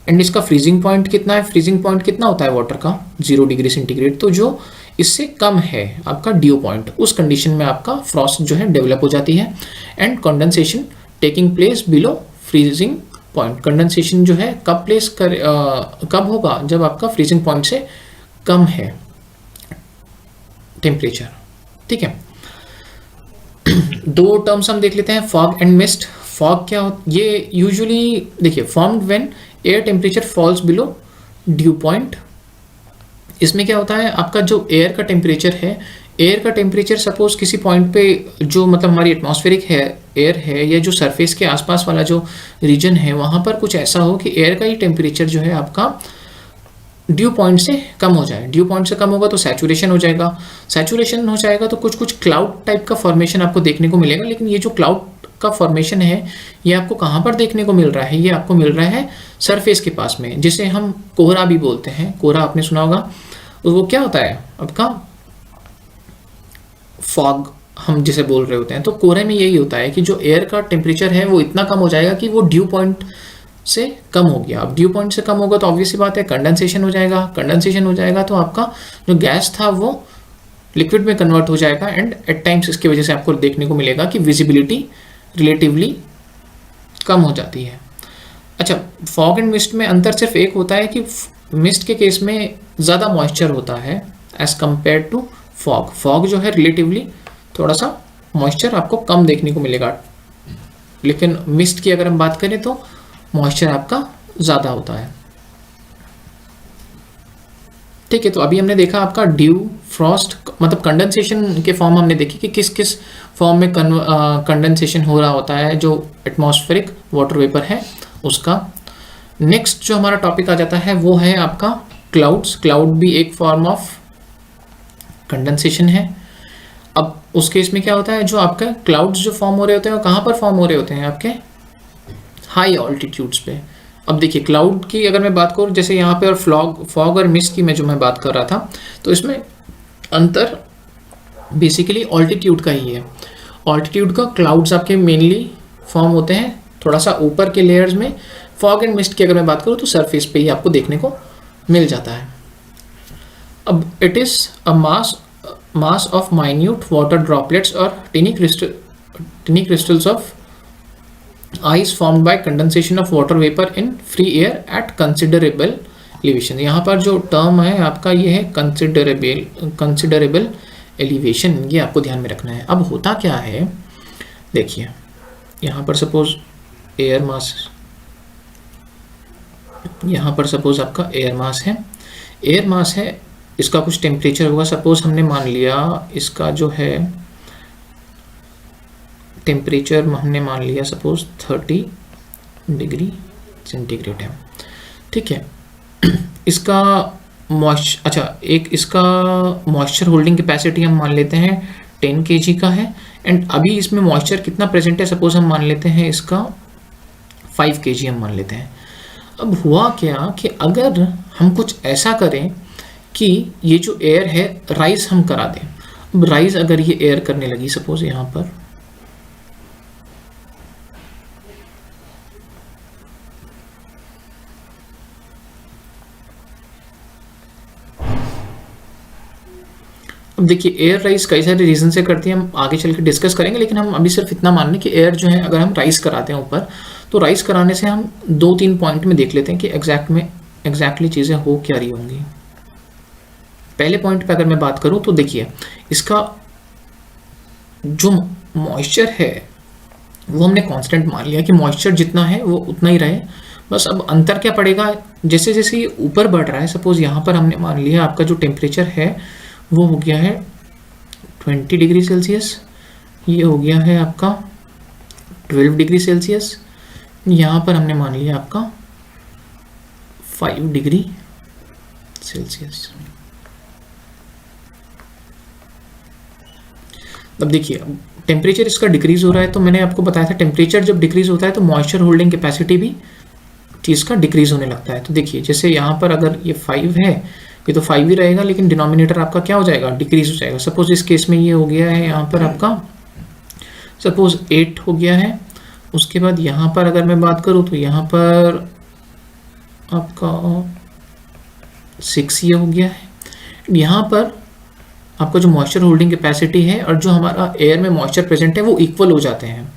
एंड इसका फ्रीजिंग पॉइंट कितना है, फ्रीजिंग पॉइंट कितना होता है वाटर का 0 डिग्री सेंटीग्रेड। तो जो इससे कम है आपका ड्यू पॉइंट, उस कंडीशन में आपका फ्रॉस्ट जो है डेवलप हो जाती है। And condensation taking place below freezing point, condensation जो है कब होगा, जब आपका फ्रीजिंग पॉइंट से कम है टेम्परेचर। ठीक है, 2 टर्म्स हम देख लेते हैं, फॉग एंड मिस्ट। फॉग क्या हो, ये यूजुअली देखिए formed when air temperature falls below due point. इसमें क्या होता है, आपका जो एयर का टेम्परेचर है, एयर का टेम्परेचर सपोज किसी पॉइंट पे जो मतलब हमारी एटमॉस्फेरिक है एयर है, या जो सरफेस के आसपास वाला जो रीजन है वहाँ पर कुछ ऐसा हो कि एयर का ही टेम्परेचर जो है आपका ड्यू पॉइंट से कम हो जाए। ड्यू पॉइंट से कम होगा तो सैचुरेशन हो जाएगा, सैचुरेशन हो जाएगा तो कुछ क्लाउड टाइप का फॉर्मेशन आपको देखने को मिलेगा। लेकिन ये जो क्लाउड का फॉर्मेशन है ये आपको कहाँ पर देखने को मिल रहा है, ये आपको मिल रहा है सरफेस के पास में, जिसे हम कोहरा भी बोलते हैं। कोहरा आपने सुना होगा, वो क्या होता है आपका फॉग हम जिसे बोल रहे होते हैं। तो कोहरे में यही होता है कि जो एयर का टेम्परेचर है वो इतना कम हो जाएगा कि वो ड्यू पॉइंट से कम हो गया। अब ड्यू पॉइंट से कम होगा तो ऑब्वियस सी बात है कंडेंसेशन हो जाएगा, कंडेंसेशन हो जाएगा तो आपका जो गैस था वो लिक्विड में कन्वर्ट हो जाएगा, एंड एट टाइम्स इसकी वजह से आपको देखने को मिलेगा कि विजिबिलिटी रिलेटिवली कम हो जाती है। अच्छा, फॉग एंड मिस्ट में अंतर सिर्फ एक होता है कि मिस्ट के केस में ज़्यादा मॉइस्चर होता है as compare to fog. Fog जो है रिलेटिवली थोड़ा सा मॉइस्चर आपको कम देखने को मिलेगा, लेकिन मिस्ट की अगर हम बात करें तो मॉइस्चर आपका ज़्यादा होता है। ठीक है, तो अभी हमने देखा आपका ड्यू, फ्रॉस्ट, मतलब कंडेंसेशन के फॉर्म हमने देखे कि किस किस फॉर्म में कंडेंसेशन हो रहा होता है जो एटमॉस्फेरिक वाटर वेपर है उसका। नेक्स्ट जो हमारा टॉपिक आ जाता है वो है आपका क्लाउड्स। क्लाउड भी एक फॉर्म ऑफ कंडेंसेशन है। अब उस केस में क्या होता है, जो आपका क्लाउड्स जो फॉर्म हो रहे होते हैं वो कहाँ पर फॉर्म हो रहे होते हैं, आपके हाई ऑल्टीट्यूड्स पे। अब देखिए क्लाउड की अगर मैं बात करूँ, जैसे यहाँ पे और फॉग और मिस्ट की मैं बात कर रहा था, तो इसमें अंतर बेसिकली ऑल्टीट्यूड का ही है। ऑल्टीट्यूड का क्लाउड्स आपके मेनली फॉर्म होते हैं थोड़ा सा ऊपर के लेयर्स में। फॉग एंड मिस्ट की अगर मैं बात करूँ तो सरफेस पे ही आपको देखने को मिल जाता है। अब it is a mass of minute water droplets और tiny crystals of ice formed by condensation of water vapor in free air at considerable elevation। यहाँ पर जो टर्म है आपका ये है considerable elevation, ये आपको ध्यान में रखना है। अब होता क्या है, देखिए यहाँ पर सपोज एयर मास, यहाँ पर सपोज आपका एयर मास है, एयर मास है, इसका कुछ टेम्परेचर होगा। सपोज हमने मान लिया इसका जो है टेम्परेचर हमने मान लिया सपोज 30 डिग्री सेंटीग्रेड है। ठीक है, इसका इसका मॉइस्चर होल्डिंग कैपेसिटी हम मान लेते हैं 10 kg का है, एंड अभी इसमें मॉइस्चर कितना प्रेजेंट है, सपोज हम मान लेते हैं इसका 5 kg हम मान लेते हैं। अब हुआ क्या कि अगर हम कुछ ऐसा करें कि ये जो एयर है राइज हम करा दें। अब राइज अगर ये एयर करने लगी सपोज यहाँ पर, अब देखिए एयर राइज कई सारे रीजन से करती है, हम आगे चल के डिस्कस करेंगे, लेकिन हम अभी सिर्फ इतना मान लें कि एयर जो है अगर हम राइज कराते हैं ऊपर, तो राइज कराने से हम 2-3 पॉइंट में देख लेते हैं कि एग्जैक्टली चीज़ें हो क्या रही होंगी। पहले पॉइंट पे अगर मैं बात करूं तो देखिए इसका जो मॉइस्चर है वो हमने कांस्टेंट मान लिया कि मॉइस्चर जितना है वो उतना ही रहे। बस अब अंतर क्या पड़ेगा, जैसे जैसे ये ऊपर बढ़ रहा है, सपोज यहाँ पर हमने मान लिया आपका जो टेम्परेचर है वो हो गया है 20 डिग्री सेल्सियस, ये हो गया है आपका 12 डिग्री सेल्सियस, यहाँ पर हमने मान लिया आपका 5 डिग्री सेल्सियस। अब देखिए टेम्परेचर इसका डिक्रीज हो रहा है, तो मैंने आपको बताया था टेम्परेचर जब डिक्रीज होता है तो मॉइस्चर होल्डिंग कैपेसिटी भी चीज़ का डिक्रीज होने लगता है। तो देखिए जैसे यहाँ पर अगर ये 5 है, ये तो 5 ही रहेगा, लेकिन डिनोमिनेटर आपका क्या हो जाएगा, डिक्रीज हो जाएगा। सपोज इस केस में ये हो गया है यहाँ पर आपका सपोज 8 हो गया है। उसके बाद यहाँ पर अगर मैं बात करूँ तो यहाँ पर आपका 6 ये हो गया है। यहाँ पर आपका जो मॉइस्चर होल्डिंग कैपेसिटी है और जो हमारा एयर में मॉइस्चर प्रेजेंट है वो इक्वल हो जाते हैं।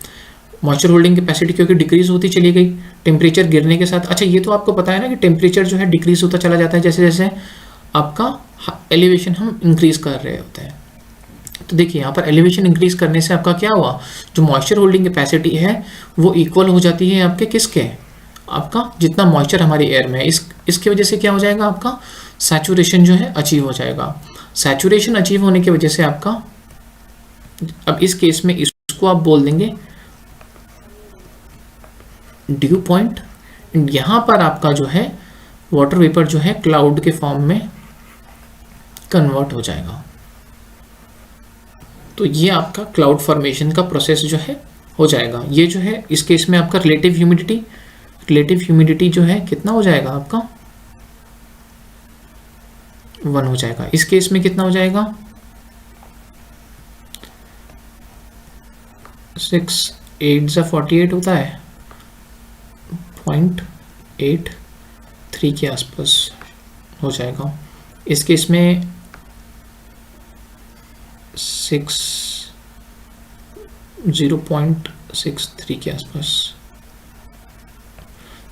मॉइस्चर होल्डिंग कैपेसिटी क्योंकि डिक्रीज होती चली गई टेम्परेचर गिरने के साथ। अच्छा ये तो आपको पता है ना कि टेम्परेचर जो है डिक्रीज होता चला जाता है जैसे जैसे आपका एलिवेशन हम इंक्रीज कर रहे होते हैं। तो देखिए यहाँ पर एलिवेशन इंक्रीज करने से आपका क्या हुआ, जो मॉइस्चर होल्डिंग कैपेसिटी है वो इक्वल हो जाती है आपके किसके, आपका जितना मॉइस्चर हमारे एयर में है। इसकी वजह से क्या हो जाएगा, आपका सैचुरेशन जो है अचीव हो जाएगा। सैचुरेशन अचीव होने की वजह से आपका, अब इस केस में इसको आप बोल देंगे ड्यू पॉइंट। यहाँ पर आपका जो है वाटर वेपर जो है क्लाउड के फॉर्म में कन्वर्ट हो जाएगा। तो ये आपका क्लाउड फॉर्मेशन का प्रोसेस जो है हो जाएगा। ये जो है इस केस में आपका रिलेटिव ह्यूमिडिटी जो है कितना हो जाएगा आपका 1 हो जाएगा। इस केस में कितना हो जाएगा 6 8 48 होता है 0.83 के आसपास हो जाएगा। इस केस में 0.63 के आसपास।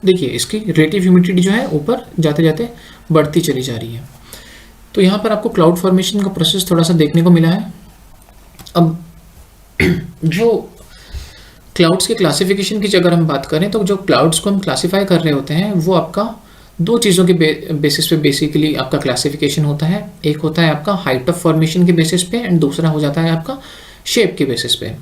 देखिए इसकी रिलेटिव ह्यूमिडिटी जो है ऊपर जाते जाते बढ़ती चली जा रही है। तो यहाँ पर आपको क्लाउड फॉर्मेशन का प्रोसेस थोड़ा सा देखने को मिला है। अब जो क्लाउड्स के क्लासिफिकेशन की अगर हम बात करें तो जो क्लाउड्स को हम क्लासिफाई कर रहे होते हैं वो आपका 2 चीज़ों के बेसिस पे बेसिकली आपका क्लासिफिकेशन होता है। एक होता है आपका हाइट ऑफ फॉर्मेशन के बेसिस पे एंड दूसरा हो जाता है आपका शेप के बेसिस पे।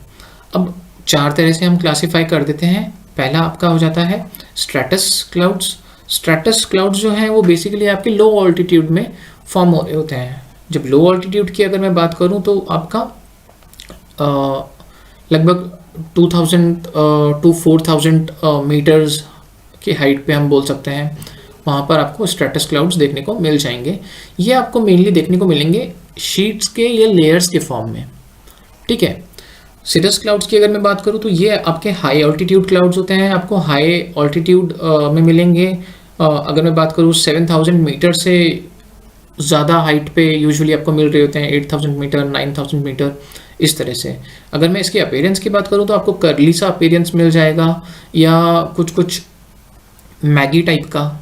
अब 4 तरह से हम क्लासिफाई कर देते हैं। पहला आपका हो जाता है स्ट्रैटस क्लाउड्स। स्ट्रैटस क्लाउड्स जो है वो बेसिकली आपके लो ऑल्टीट्यूड में फॉर्म हो रहे होते हैं। जब लो ऑल्टीट्यूड की अगर मैं बात करूं तो आपका लगभग 2000 to 4000 मीटर्स की हाइट पे हम बोल सकते हैं, वहाँ पर आपको स्ट्रैटस क्लाउड्स देखने को मिल जाएंगे। ये आपको मेनली देखने को मिलेंगे शीट्स के या लेयर्स के फॉर्म में, ठीक है। सिरस क्लाउड्स की अगर मैं बात करूँ तो ये आपके हाई ऑल्टीट्यूड क्लाउड्स होते हैं, आपको हाई ऑल्टीट्यूड में मिलेंगे। अगर मैं बात करूँ 7000 मीटर से ज़्यादा हाइट पे यूजुअली आपको मिल रहे होते हैं, 8000 मीटर 9000 मीटर इस तरह से। अगर मैं इसके अपीयरेंस की बात करूँ तो आपको कर्ली सा अपीयरेंस मिल जाएगा या कुछ मैगी टाइप का,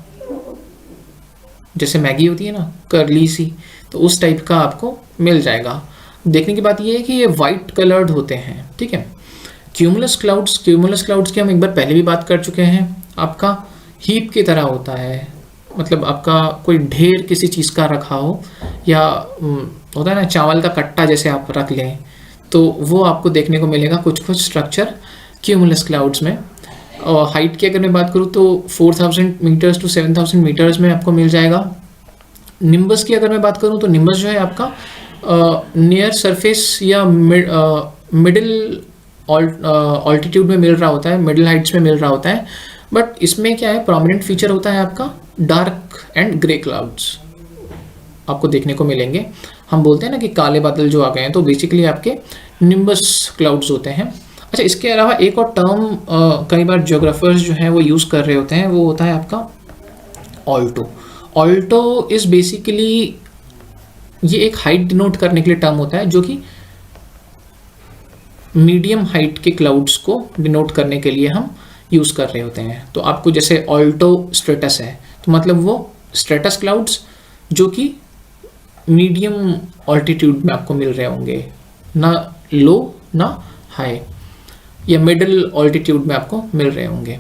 जैसे मैगी होती है ना कर्ली सी, तो उस टाइप का आपको मिल जाएगा। देखने की बात ये है कि ये वाइट कलर्ड होते हैं, ठीक है। क्यूमुलस क्लाउड्स की हम एक बार पहले भी बात कर चुके हैं। आपका हीप की तरह होता है, मतलब आपका कोई ढेर किसी चीज़ का रखा हो या होता है ना चावल का कट्टा जैसे आप रख लें, तो वो आपको देखने को मिलेगा कुछ स्ट्रक्चर क्यूमुलस क्लाउड्स में। और हाइट की अगर मैं बात करूँ तो 4000 मीटर्स टू 7000 मीटर्स में आपको मिल जाएगा। निम्बस की अगर मैं बात करूँ तो निम्बस जो है आपका नियर सरफेस या मिडिल ऑल्टीट्यूड में मिल रहा होता है, मिडिल हाइट्स में मिल रहा होता है। बट इसमें क्या है, प्रोमिनेंट फीचर होता है आपका डार्क एंड ग्रे क्लाउड्स। आपको देखने को मिलेंगे। हम बोलते हैं ना कि काले बादल जो आ गए हैं, तो बेसिकली आपके निम्बस क्लाउड्स होते हैं। अच्छा, इसके अलावा एक और टर्म कई बार ज्योग्राफर्स जो हैं वो यूज़ कर रहे होते हैं, वो होता है आपका ऑल्टो। ऑल्टो इज़ बेसिकली, ये एक हाइट डिनोट करने के लिए टर्म होता है, जो कि मीडियम हाइट के क्लाउड्स को डिनोट करने के लिए हम यूज़ कर रहे होते हैं। तो आपको जैसे ऑल्टो स्ट्रेटस है, तो मतलब वो स्ट्रेटस क्लाउड्स जो कि मीडियम ऑल्टीट्यूड में आपको मिल रहे होंगे, ना लो ना हाई, या मिडिल ऑल्टीट्यूड में आपको मिल रहे होंगे।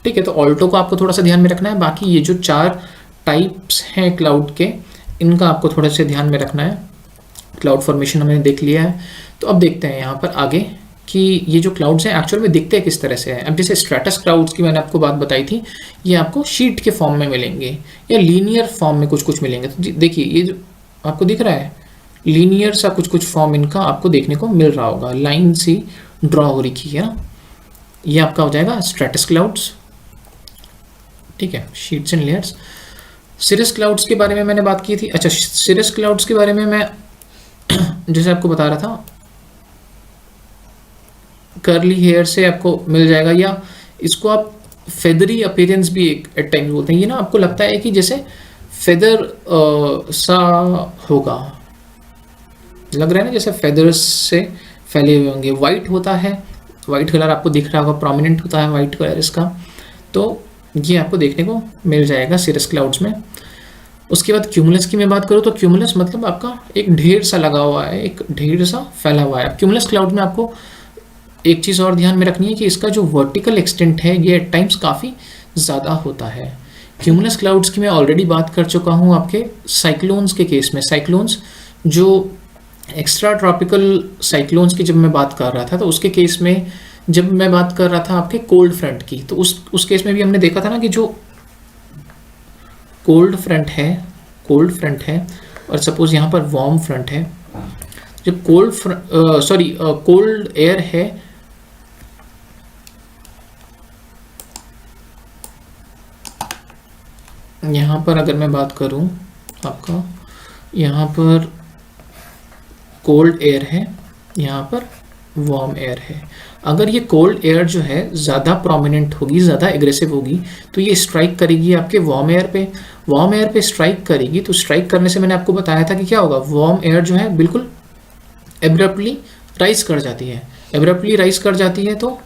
ठीक है, तो ऑल्टो को आपको थोड़ा सा ध्यान में रखना है। बाकी ये जो 4 टाइप्स हैं क्लाउड के, इनका आपको थोड़ा सा ध्यान में रखना है। क्लाउड फॉर्मेशन हमने देख लिया है, तो अब देखते हैं यहाँ पर आगे कि ये जो क्लाउड्स हैं एक्चुअल में दिखते हैं किस तरह से है। अब जैसे स्ट्रेटस क्लाउड्स की मैंने आपको बात बताई थी, ये आपको शीट के फॉर्म में मिलेंगे या लीनियर फॉर्म में कुछ कुछ मिलेंगे। तो देखिए ये जो आपको दिख रहा है, लीनियर सा कुछ कुछ फॉर्म इनका आपको देखने को मिल रहा होगा, लाइन सी ड्रॉ हो रखी है ना, ये आपका हो जाएगा स्ट्रेटस क्लाउड्स। ठीक है, sheets and layers. Cirrus clouds के बारे में मैंने बात की थी। अच्छा, सिरस क्लाउड्स के बारे में मैं जैसे आपको बता रहा था, कर्ली हेयर से आपको मिल जाएगा, या इसको आप फेदरी अपीयरेंस भी एक एट टाइम्स बोलते हैं। ये ना आपको लगता है कि जैसे फेदर सा होगा, लग रहा है ना जैसे फेदर्स से फैले हुए होंगे। वाइट होता है, वाइट कलर आपको दिख रहा होगा, प्रोमिनेंट होता है वाइट कलर इसका। तो ये आपको देखने को मिल जाएगा सिरस क्लाउड्स में। उसके बाद क्यूमुलस की मैं बात करूँ तो क्यूमुलस मतलब आपका एक ढेर सा लगा हुआ है, एक ढेर सा फैला हुआ है। क्यूमुलस क्लाउड में आपको एक चीज़ और ध्यान में रखनी है कि इसका जो वर्टिकल एक्सटेंट है ये एट टाइम्स काफ़ी ज़्यादा होता है। क्यूमुलस क्लाउड्स की मैं ऑलरेडी बात कर चुका हूँ आपके साइक्लोन्स के केस में। साइक्लोन्स जो एक्स्ट्रा ट्रॉपिकल साइक्लोन्स की जब मैं बात कर रहा था, तो उसके केस में जब मैं बात कर रहा था आपके कोल्ड फ्रंट की, तो उस केस में भी हमने देखा था ना कि जो कोल्ड फ्रंट है और सपोज यहाँ पर वार्म फ्रंट है। जब कोल्ड एयर है, यहाँ पर अगर मैं बात करूँ आपका, यहाँ पर कोल्ड एयर है, यहाँ पर वार्म एयर है। अगर ये कोल्ड एयर जो है ज़्यादा प्रोमिनेंट होगी, ज़्यादा एग्रेसिव होगी, तो ये स्ट्राइक करेगी आपके वार्म एयर पे। वार्म एयर पे स्ट्राइक करेगी, तो स्ट्राइक करने से मैंने आपको बताया था कि क्या होगा, वार्म एयर जो है बिल्कुल एब्रप्टली राइज कर जाती है। एब्रप्टली राइज कर जाती है तो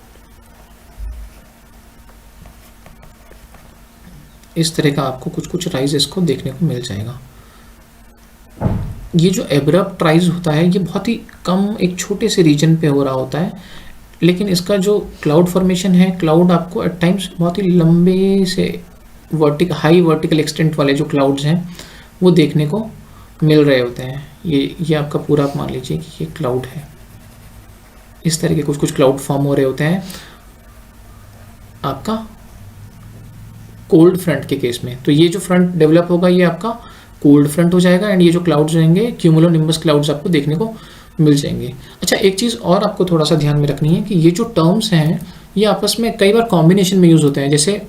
इस तरह का आपको कुछ कुछ राइज इसको देखने को मिल जाएगा। ये जो एब्रप्ट राइज होता है ये बहुत ही कम एक छोटे से रीजन पे हो रहा होता है, लेकिन इसका जो क्लाउड फॉर्मेशन है, क्लाउड आपको एट टाइम्स बहुत ही लंबे से हाई वर्टिकल एक्सटेंट वाले जो क्लाउड्स हैं वो देखने को मिल रहे होते हैं। ये आपका पूरा आप मान लीजिए कि ये क्लाउड है, इस तरह के कुछ कुछ क्लाउड फॉर्म हो रहे होते हैं आपका कोल्ड फ्रंट के केस में। तो ये जो फ्रंट डेवलप होगा ये आपका कोल्ड फ्रंट हो जाएगा, एंड ये जो क्लाउड्स रहेंगे क्यूमुलोनिम्बस क्लाउड्स आपको देखने को मिल जाएंगे। अच्छा, एक चीज़ और आपको थोड़ा सा ध्यान में रखनी है कि ये जो टर्म्स हैं ये आपस में कई बार कॉम्बिनेशन में यूज़ होते हैं। जैसे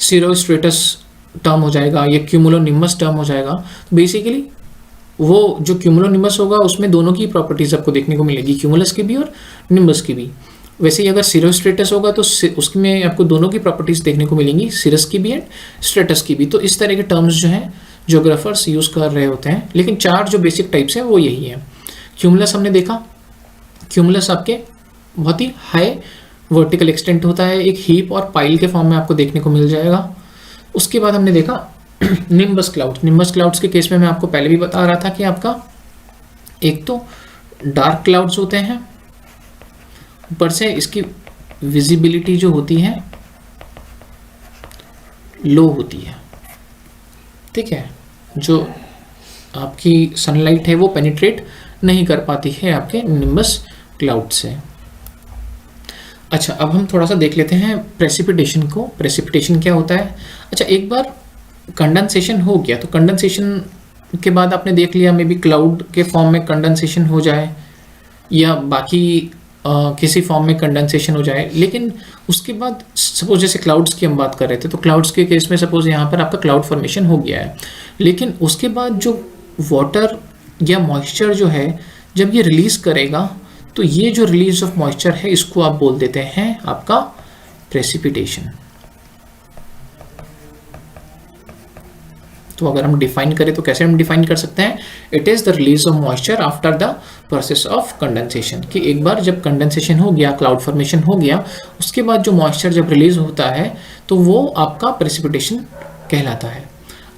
सिरोस्ट्रेटस टर्म हो जाएगा, ये क्यूमुलोनिम्बस टर्म हो जाएगा। तो बेसिकली वो जो क्यूमुलोनिम्बस होगा उसमें दोनों की प्रॉपर्टीज आपको देखने को मिलेगी, क्यूमुलस की भी और निम्बस की भी। वैसे ही अगर सिरोस्ट्रेटस होगा तो उसमें आपको दोनों की प्रॉपर्टीज देखने को मिलेंगी, सिरस की भी एंड स्ट्रेटस की भी। तो इस तरह के टर्म्स जो हैं ज्योग्राफर्स यूज़ कर रहे होते हैं, लेकिन 4 जो बेसिक टाइप्स हैं वो यही है। क्यूमुलस हमने देखा, क्यूमुलस आपके बहुत ही हाई वर्टिकल एक्सटेंट होता है, एक हीप और पाइल के फॉर्म में आपको देखने को मिल जाएगा। उसके बाद हमने देखा निम्बस क्लाउड्स। निम्बस क्लाउड्स के केस में मैं आपको पहले भी बता रहा था कि आपका एक तो डार्क क्लाउड्स होते हैं, ऊपर से इसकी विजिबिलिटी जो होती है लो होती है। ठीक है, जो आपकी सनलाइट है वो पेनिट्रेट नहीं कर पाती है आपके निम्बस क्लाउड से। अच्छा, अब हम थोड़ा सा देख लेते हैं प्रेसिपिटेशन को। प्रेसिपिटेशन क्या होता है? अच्छा, एक बार कंडेंसेशन हो गया तो कंडेंसेशन के बाद आपने देख लिया मे बी क्लाउड के फॉर्म में कंडेंसेशन हो जाए या बाकी किसी फॉर्म में कंडेंसेशन हो जाए, लेकिन उसके बाद सपोज जैसे क्लाउड्स की हम बात कर रहे थे, तो क्लाउड्स के केस में सपोज यहाँ पर आपका क्लाउड फॉर्मेशन हो गया है, लेकिन उसके बाद जो वाटर या मॉइस्चर जो है जब ये रिलीज करेगा, तो ये जो रिलीज ऑफ मॉइस्चर है इसको आप बोल देते हैं आपका प्रेसिपिटेशन। तो अगर हम डिफाइन करें तो कैसे हम डिफाइन कर सकते हैं, it is the release of moisture after the process of condensation, कि एक बार जब कंडेंसेशन हो गया, क्लाउड फॉर्मेशन हो गया, उसके बाद जो मॉइस्चर जब रिलीज होता है तो वो आपका प्रेसिपिटेशन कहलाता है।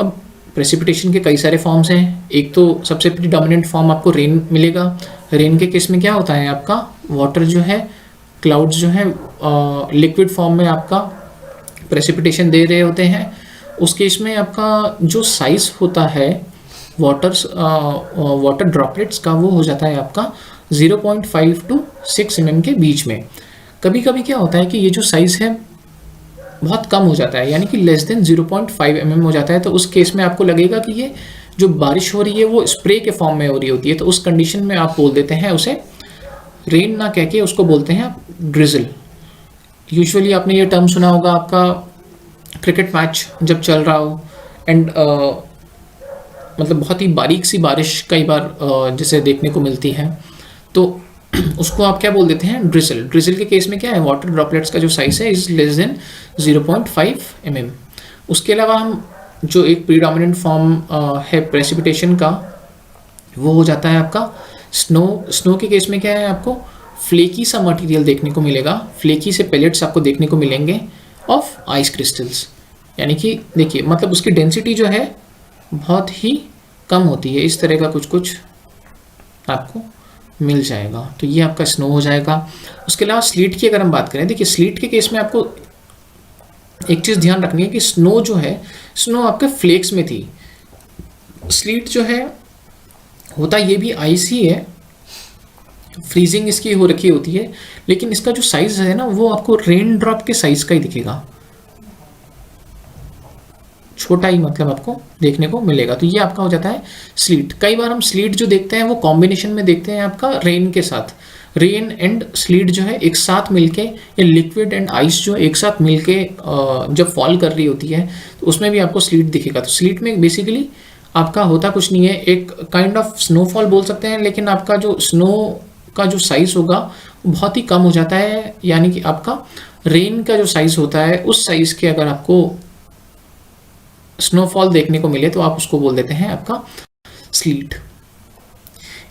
अब प्रेसिपिटेशन के कई सारे फॉर्म्स हैं। एक तो सबसे प्रीडोमिनेंट फॉर्म आपको रेन मिलेगा। रेन के केस में क्या होता है, आपका वाटर जो है, क्लाउड्स जो है लिक्विड फॉर्म में आपका प्रेसिपिटेशन दे रहे होते हैं। उस केस में आपका जो साइज होता है वाटर ड्रॉपलेट्स का, वो हो जाता है आपका 0.5 to 6 mm के बीच में। कभी कभी क्या होता है कि ये जो साइज है बहुत कम हो जाता है, यानी कि लेस देन 0.5 mm हो जाता है। तो उस केस में आपको लगेगा कि ये जो बारिश हो रही है वो स्प्रे के फॉर्म में हो रही होती है। तो उस कंडीशन में आप बोल देते हैं उसे रेन ना कह के उसको बोलते हैं आप ड्रिजल। यूजुअली आपने ये टर्म सुना होगा, आपका क्रिकेट मैच जब चल रहा हो एंड मतलब बहुत ही बारीक सी बारिश कई बार जैसे देखने को मिलती है, तो उसको आप क्या बोल देते हैं, ड्रिजल। ड्रिजल के केस में क्या है, वाटर ड्रॉपलेट्स का जो साइज है इज लेस देन 0.5 mm। उसके अलावा हम जो एक प्रीडोमिनेंट फॉर्म है प्रेसिपिटेशन का, वो हो जाता है आपका स्नो। स्नो के केस में क्या है, आपको फ्लेकी सा मटेरियल देखने को मिलेगा, फ्लेकी से पेलेट्स आपको देखने को मिलेंगे ऑफ आइस क्रिस्टल्स। यानी कि देखिए, मतलब उसकी डेंसिटी जो है बहुत ही कम होती है, इस तरह का कुछ कुछ आपको मिल जाएगा। तो ये आपका स्नो हो जाएगा। उसके अलावा स्लीट की अगर हम बात करें, देखिए स्लीट के केस में आपको एक चीज़ ध्यान रखनी है कि स्नो जो है, स्नो आपके फ्लेक्स में थी। स्लीट जो है होता ये भी आइस ही है, फ्रीजिंग इसकी हो रखी होती है, लेकिन इसका जो साइज है ना वो आपको रेन ड्रॉप के साइज का ही दिखेगा, छोटा ही मतलब आपको देखने को मिलेगा। तो ये आपका हो जाता है स्लीट। कई बार हम स्लीट जो देखते हैं वो कॉम्बिनेशन में देखते हैं आपका रेन के साथ। रेन एंड स्लीट जो है एक साथ मिलके, या लिक्विड एंड आइस जो एक साथ मिलके जब फॉल कर रही होती है तो उसमें भी आपको स्लीट दिखेगा। तो स्लीट में बेसिकली आपका होता कुछ नहीं है, एक काइंड ऑफ स्नोफॉल बोल सकते हैं, लेकिन आपका जो स्नो का जो साइज होगा वो बहुत ही कम हो जाता है। यानी कि आपका रेन का जो साइज होता है उस साइज के अगर आपको स्नोफॉल देखने को मिले तो आप उसको बोल देते हैं आपका स्लीट।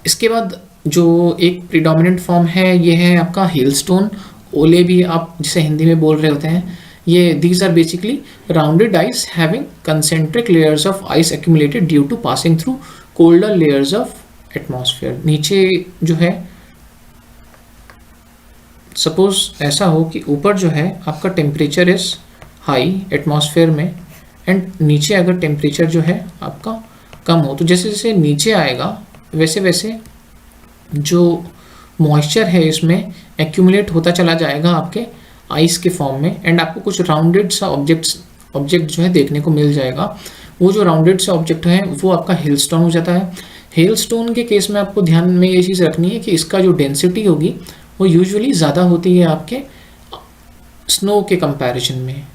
इसके बाद जो एक प्रीडोमिनेंट फॉर्म है ये है आपका हेलस्टोन। ओले भी आप जिसे हिंदी में बोल रहे होते हैं, ये these are basically rounded ice having concentric layers of ice accumulated due to passing through colder layers of atmosphere. नीचे जो है सपोज ऐसा हो कि ऊपर जो है आपका टेम्परेचर इज हाई एटमॉस्फेयर में, एंड नीचे अगर टेम्परेचर जो है आपका कम हो, तो जैसे जैसे नीचे आएगा वैसे वैसे जो मॉइस्चर है इसमें एक्यूमुलेट होता चला जाएगा आपके आइस के फॉर्म में, एंड आपको कुछ राउंडेड सा ऑब्जेक्ट जो है देखने को मिल जाएगा। वो जो राउंडेड सा ऑब्जेक्ट है वो आपका हेलस्टोन हो जाता है। हेलस्टोन के केस में आपको ध्यान में ये चीज़ रखनी है कि इसका जो डेंसिटी होगी वो यूजुअली ज़्यादा होती है आपके स्नो के कंपैरिजन में,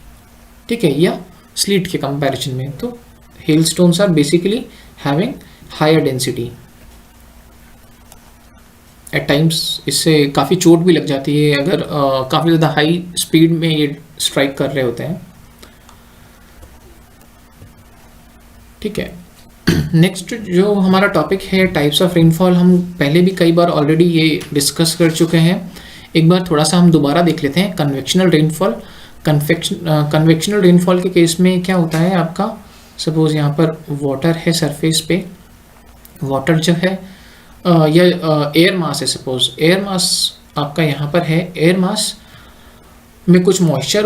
ठीक है, या स्लीट के कंपैरिजन में। तो hailstones are basically having higher density. At times इससे काफ़ी चोट भी लग जाती है अगर काफ़ी ज़्यादा हाई स्पीड में ये स्ट्राइक कर रहे होते हैं, ठीक है। नेक्स्ट जो हमारा टॉपिक है टाइप्स ऑफ रेनफॉल, हम पहले भी कई बार ऑलरेडी ये डिस्कस कर चुके हैं। एक बार थोड़ा सा हम दोबारा देख लेते हैं। Convectional rainfall. कन्वेक्शनल रेनफॉल के केस में क्या होता है आपका, सपोज यहाँ पर वाटर है सरफेस पे, वाटर जो है या एयर मास है, सपोज एयर मास आपका यहाँ पर है, एयर मास में कुछ मॉइस्चर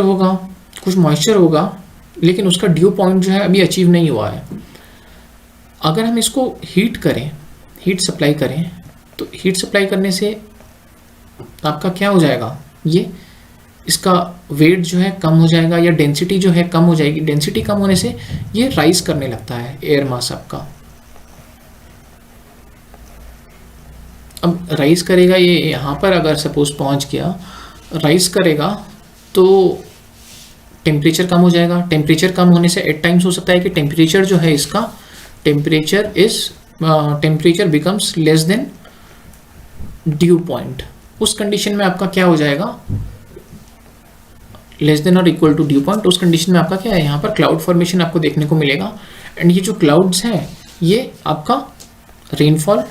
होगा लेकिन उसका ड्यू पॉइंट जो है अभी अचीव नहीं हुआ है। अगर हम इसको हीट सप्लाई करें तो हीट सप्लाई करने से आपका क्या हो जाएगा, ये इसका वेट जो है कम हो जाएगा या डेंसिटी जो है कम हो जाएगी। डेंसिटी कम होने से ये राइज करने लगता है एयर मास आपका। अब राइज करेगा, ये यहाँ पर अगर सपोज पहुँच गया, राइज करेगा तो टेम्परेचर कम हो जाएगा। टेम्परेचर कम होने से एट टाइम्स हो सकता है कि टेम्परेचर जो है इसका temperature becomes less than due point, उस कंडीशन में आपका क्या हो जाएगा, लेस देन और इक्वल टू ड्यू पॉइंट, उस कंडीशन में आपका क्या है, यहाँ पर क्लाउड फॉर्मेशन आपको देखने को मिलेगा। एंड ये जो क्लाउड्स हैं ये आपका रेनफॉल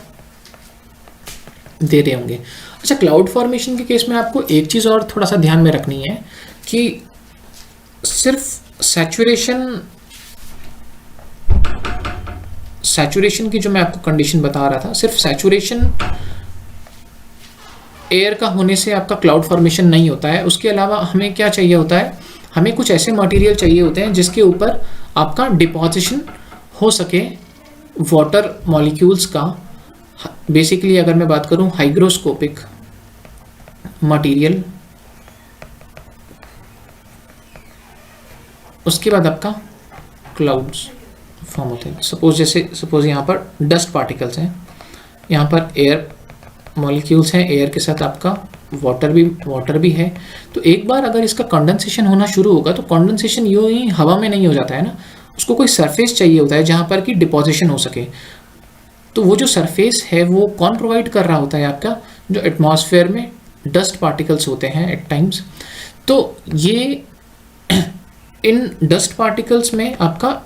दे रहे होंगे। अच्छा, क्लाउड फॉर्मेशन के केस में आपको एक चीज़ और थोड़ा सा ध्यान में रखनी है कि सिर्फ सैचुरेशन की जो मैं आपको कंडीशन बता रहा था, सिर्फ सैचुरेशन एयर का होने से आपका क्लाउड फॉर्मेशन नहीं होता है। उसके अलावा हमें क्या चाहिए होता है, हमें कुछ ऐसे मटेरियल चाहिए होते हैं जिसके ऊपर आपका डिपॉजिशन हो सके वाटर मॉलिक्यूल्स का। बेसिकली अगर मैं बात करूं हाइग्रोस्कोपिक मटेरियल, उसके बाद आपका क्लाउड्स फॉर्म होते हैं। सपोज यहाँ पर डस्ट पार्टिकल्स हैं, यहाँ पर एयर मॉलिक्यूल्स हैं, एयर के साथ आपका वाटर भी है। तो एक बार अगर इसका कंडेंसेशन होना शुरू होगा तो कंडेंसेशन यूँ ही हवा में नहीं हो जाता है ना, उसको कोई सरफेस चाहिए होता है जहाँ पर कि डिपोजिशन हो सके। तो वो जो सरफेस है वो कौन प्रोवाइड कर रहा होता है, आपका जो एटमॉस्फेयर में डस्ट पार्टिकल्स होते हैं एट टाइम्स। तो ये इन डस्ट पार्टिकल्स में आपका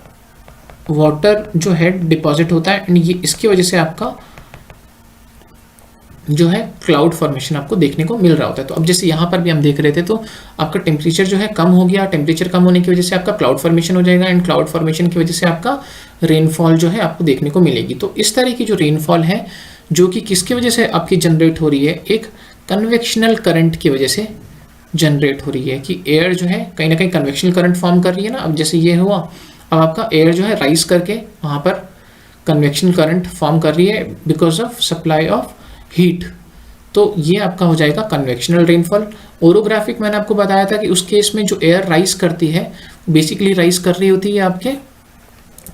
वाटर जो है डिपॉजिट होता है एंड ये इसकी वजह से आपका जो है क्लाउड फॉर्मेशन आपको देखने को मिल रहा होता है। तो अब जैसे यहाँ पर भी हम देख रहे थे, तो आपका टेम्परेचर जो है कम हो गया, टेम्परेचर कम होने की वजह से आपका क्लाउड फॉर्मेशन हो जाएगा एंड क्लाउड फॉर्मेशन की वजह से आपका रेनफॉल जो है आपको देखने को मिलेगी। तो इस तरह की जो रेनफॉल है जो कि किसकी वजह से आपकी जनरेट हो रही है, एक कन्वेक्शनल करंट की वजह से जनरेट हो रही है कि एयर जो है कहीं ना कहीं कन्वेक्शनल करंट फॉर्म कर रही है ना। अब जैसे ये हुआ, अब आपका एयर जो है राइज करके वहाँ पर कन्वेक्शनल करंट फॉर्म कर रही है because of supply of heat. तो ये आपका हो जाएगा कन्वेक्शनल रेनफॉल। ओरोग्राफिक मैंने आपको बताया था कि उस केस में जो एयर राइज करती है बेसिकली राइज कर रही होती है आपके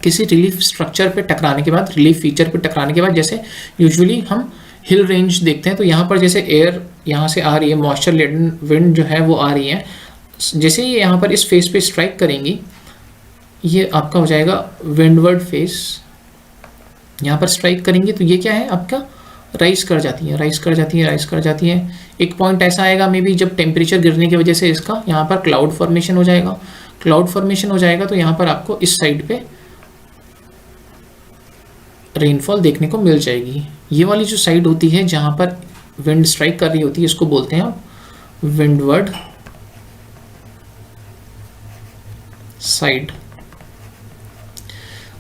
किसी रिलीफ स्ट्रक्चर पे टकराने के बाद, रिलीफ फीचर पे टकराने के बाद। जैसे यूजुअली हम हिल रेंज देखते हैं तो यहाँ पर जैसे एयर यहाँ से आ रही है, मॉइस्चर लेडन विंड जो है वो आ रही है, जैसे ये यहाँ पर इस फेस पे स्ट्राइक करेंगी ये आपका हो जाएगा विंडवर्ड फेस, यहाँ पर स्ट्राइक करेंगे तो ये क्या है आपका राइज कर जाती है, राइज कर जाती है, राइज कर जाती है। एक पॉइंट ऐसा आएगा मे बी जब टेम्परेचर गिरने की वजह से इसका यहाँ पर क्लाउड फॉर्मेशन हो जाएगा। क्लाउड फॉर्मेशन हो जाएगा तो यहाँ पर आपको इस साइड पे रेनफॉल देखने को मिल जाएगी। ये वाली जो साइड होती है जहाँ पर विंड स्ट्राइक कर रही होती है इसको बोलते हैं आप विंडवर्ड साइड।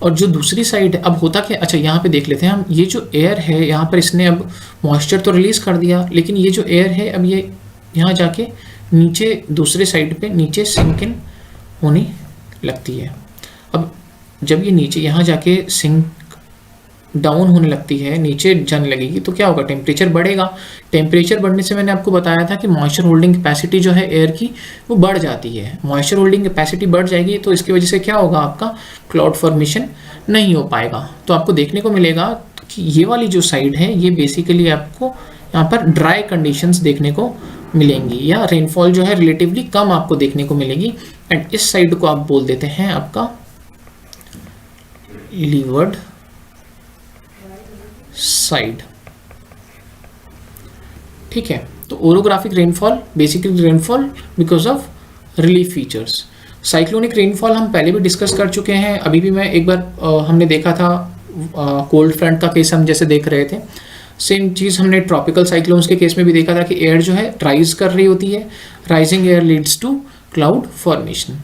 और जो दूसरी साइड है, अब होता क्या, अच्छा यहाँ पे देख लेते हैं हम, ये जो एयर है यहाँ पर इसने अब मॉइस्चर तो रिलीज कर दिया, लेकिन ये जो एयर है अब ये यहाँ जाके नीचे दूसरे साइड पे नीचे सिंक इन होने लगती है। अब जब ये नीचे यहाँ जाके सिंक डाउन होने लगती है, नीचे जाने लगेगी तो क्या होगा, टेम्परेचर बढ़ेगा। टेम्परेचर बढ़ने से मैंने आपको बताया था कि मॉइस्चर होल्डिंग कैपेसिटी जो है एयर की वो बढ़ जाती है। मॉइस्चर होल्डिंग कैपेसिटी बढ़ जाएगी तो इसकी वजह से क्या होगा, आपका क्लाउड फॉर्मेशन नहीं हो पाएगा। तो आपको देखने को मिलेगा कि ये वाली जो साइड है ये बेसिकली आपको यहाँ पर ड्राई कंडीशंस देखने को मिलेंगी या रेनफॉल जो है रिलेटिवली कम आपको देखने को मिलेगी। एंड इस साइड को आप बोल देते हैं आपका लीवर्ड साइड, ठीक है। तो orographic rainfall basically rainfall because of relief features. Cyclonic rainfall हम पहले भी डिस्कस कर चुके हैं, अभी भी मैं एक बार हमने देखा था कोल्ड फ्रंट का केस हम जैसे देख रहे थे, सेम चीज़ हमने ट्रॉपिकल साइक्लोन्स के केस में भी देखा था कि एयर जो है राइज कर रही होती है, rising air leads to cloud formation.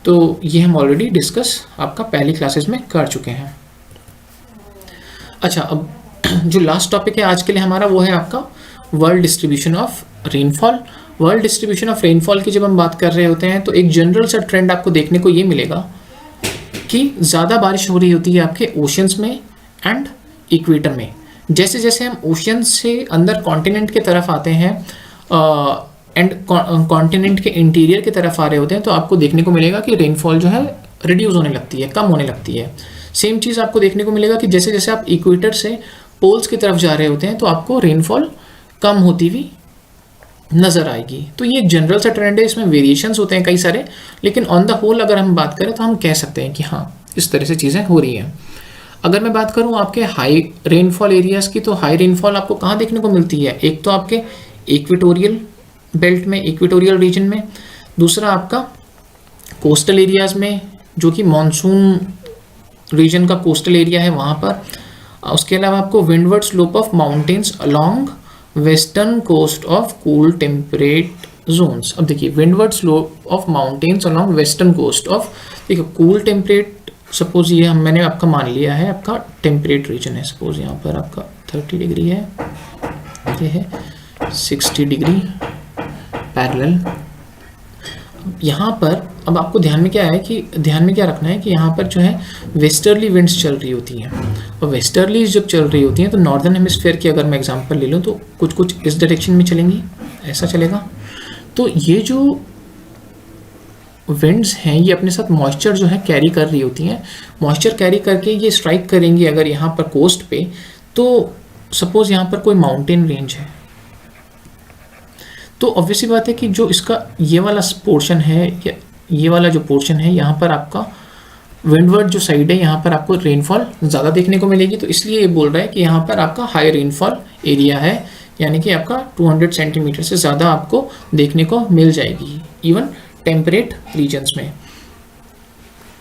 तो ये हम ऑलरेडी डिस्कस आपका पहली क्लासेस में कर चुके हैं। अच्छा, अब जो लास्ट टॉपिक है आज के लिए हमारा वो है आपका world distribution of rainfall. World distribution of rainfall की जब हम बात कर रहे होते हैं तो एक जनरल सा ट्रेंड आपको देखने को ये मिलेगा कि ज़्यादा बारिश हो रही होती है आपके ओशियंस में एंड इक्वेटर में। जैसे जैसे हम ओशियन से अंदर कॉन्टिनेंट के तरफ आते हैं एंड कॉन्टिनेंट के इंटीरियर की तरफ आ रहे होते हैं तो आपको देखने को मिलेगा कि रेनफॉल जो है रिड्यूस होने लगती है, कम होने लगती है। सेम चीज़ आपको देखने को मिलेगा कि जैसे जैसे आप इक्वेटर से पोल्स की तरफ जा रहे होते हैं तो आपको रेनफॉल कम होती हुई नज़र आएगी। तो ये एक जनरल सा ट्रेंड है, इसमें वेरिएशंस होते हैं कई सारे, लेकिन ऑन द होल अगर हम बात करें तो हम कह सकते हैं कि हाँ इस तरह से चीज़ें हो रही हैं। अगर मैं बात करूं आपके हाई रेनफॉल एरियाज की, तो हाई रेनफॉल आपको कहाँ देखने को मिलती है? एक तो आपके इक्वेटोरियल बेल्ट में, इक्वेटोरियल रीजन में, दूसरा आपका कोस्टल एरियाज में, जो कि मॉनसून रीजन का कोस्टल एरिया है वहाँ पर। उसके अलावा आपको windward slope of mountains along western coast of cool temperate zones. अब देखिए, windward slope of mountains along western coast of, देखिए कूल टेम्परेट, सपोज ये मैंने आपका मान लिया है आपका टेम्परेट रीजन है, सपोज यहाँ पर आपका 30 डिग्री है, ये है 60 डिग्री पैरेलल। यहाँ पर अब आपको ध्यान में क्या है कि ध्यान में क्या रखना है कि यहाँ पर जो है वेस्टर्ली विंड्स चल रही होती हैं, और वेस्टर्ली जब चल रही होती हैं तो नॉर्दर्न हेमिस्फेयर की अगर मैं एग्जांपल ले लूँ तो कुछ कुछ इस डायरेक्शन में चलेंगी, ऐसा चलेगा। तो ये जो विंड्स हैं ये अपने साथ मॉइस्चर जो है कैरी कर रही होती हैं, मॉइस्चर कैरी करके ये स्ट्राइक करेंगी अगर यहाँ पर कोस्ट पे। तो सपोज यहाँ पर कोई माउंटेन रेंज है, तो ऑब्वियसली बात है कि जो इसका ये वाला पोर्शन है, ये वाला जो पोर्शन है, यहाँ पर आपका विंडवर्ड जो साइड है, यहाँ पर आपको रेनफॉल ज़्यादा देखने को मिलेगी। तो इसलिए ये बोल रहा है कि यहाँ पर आपका हाई रेनफॉल एरिया है, यानी कि आपका 200 सेंटीमीटर से ज़्यादा आपको देखने को मिल जाएगी इवन टेम्परेट रीजन्स में,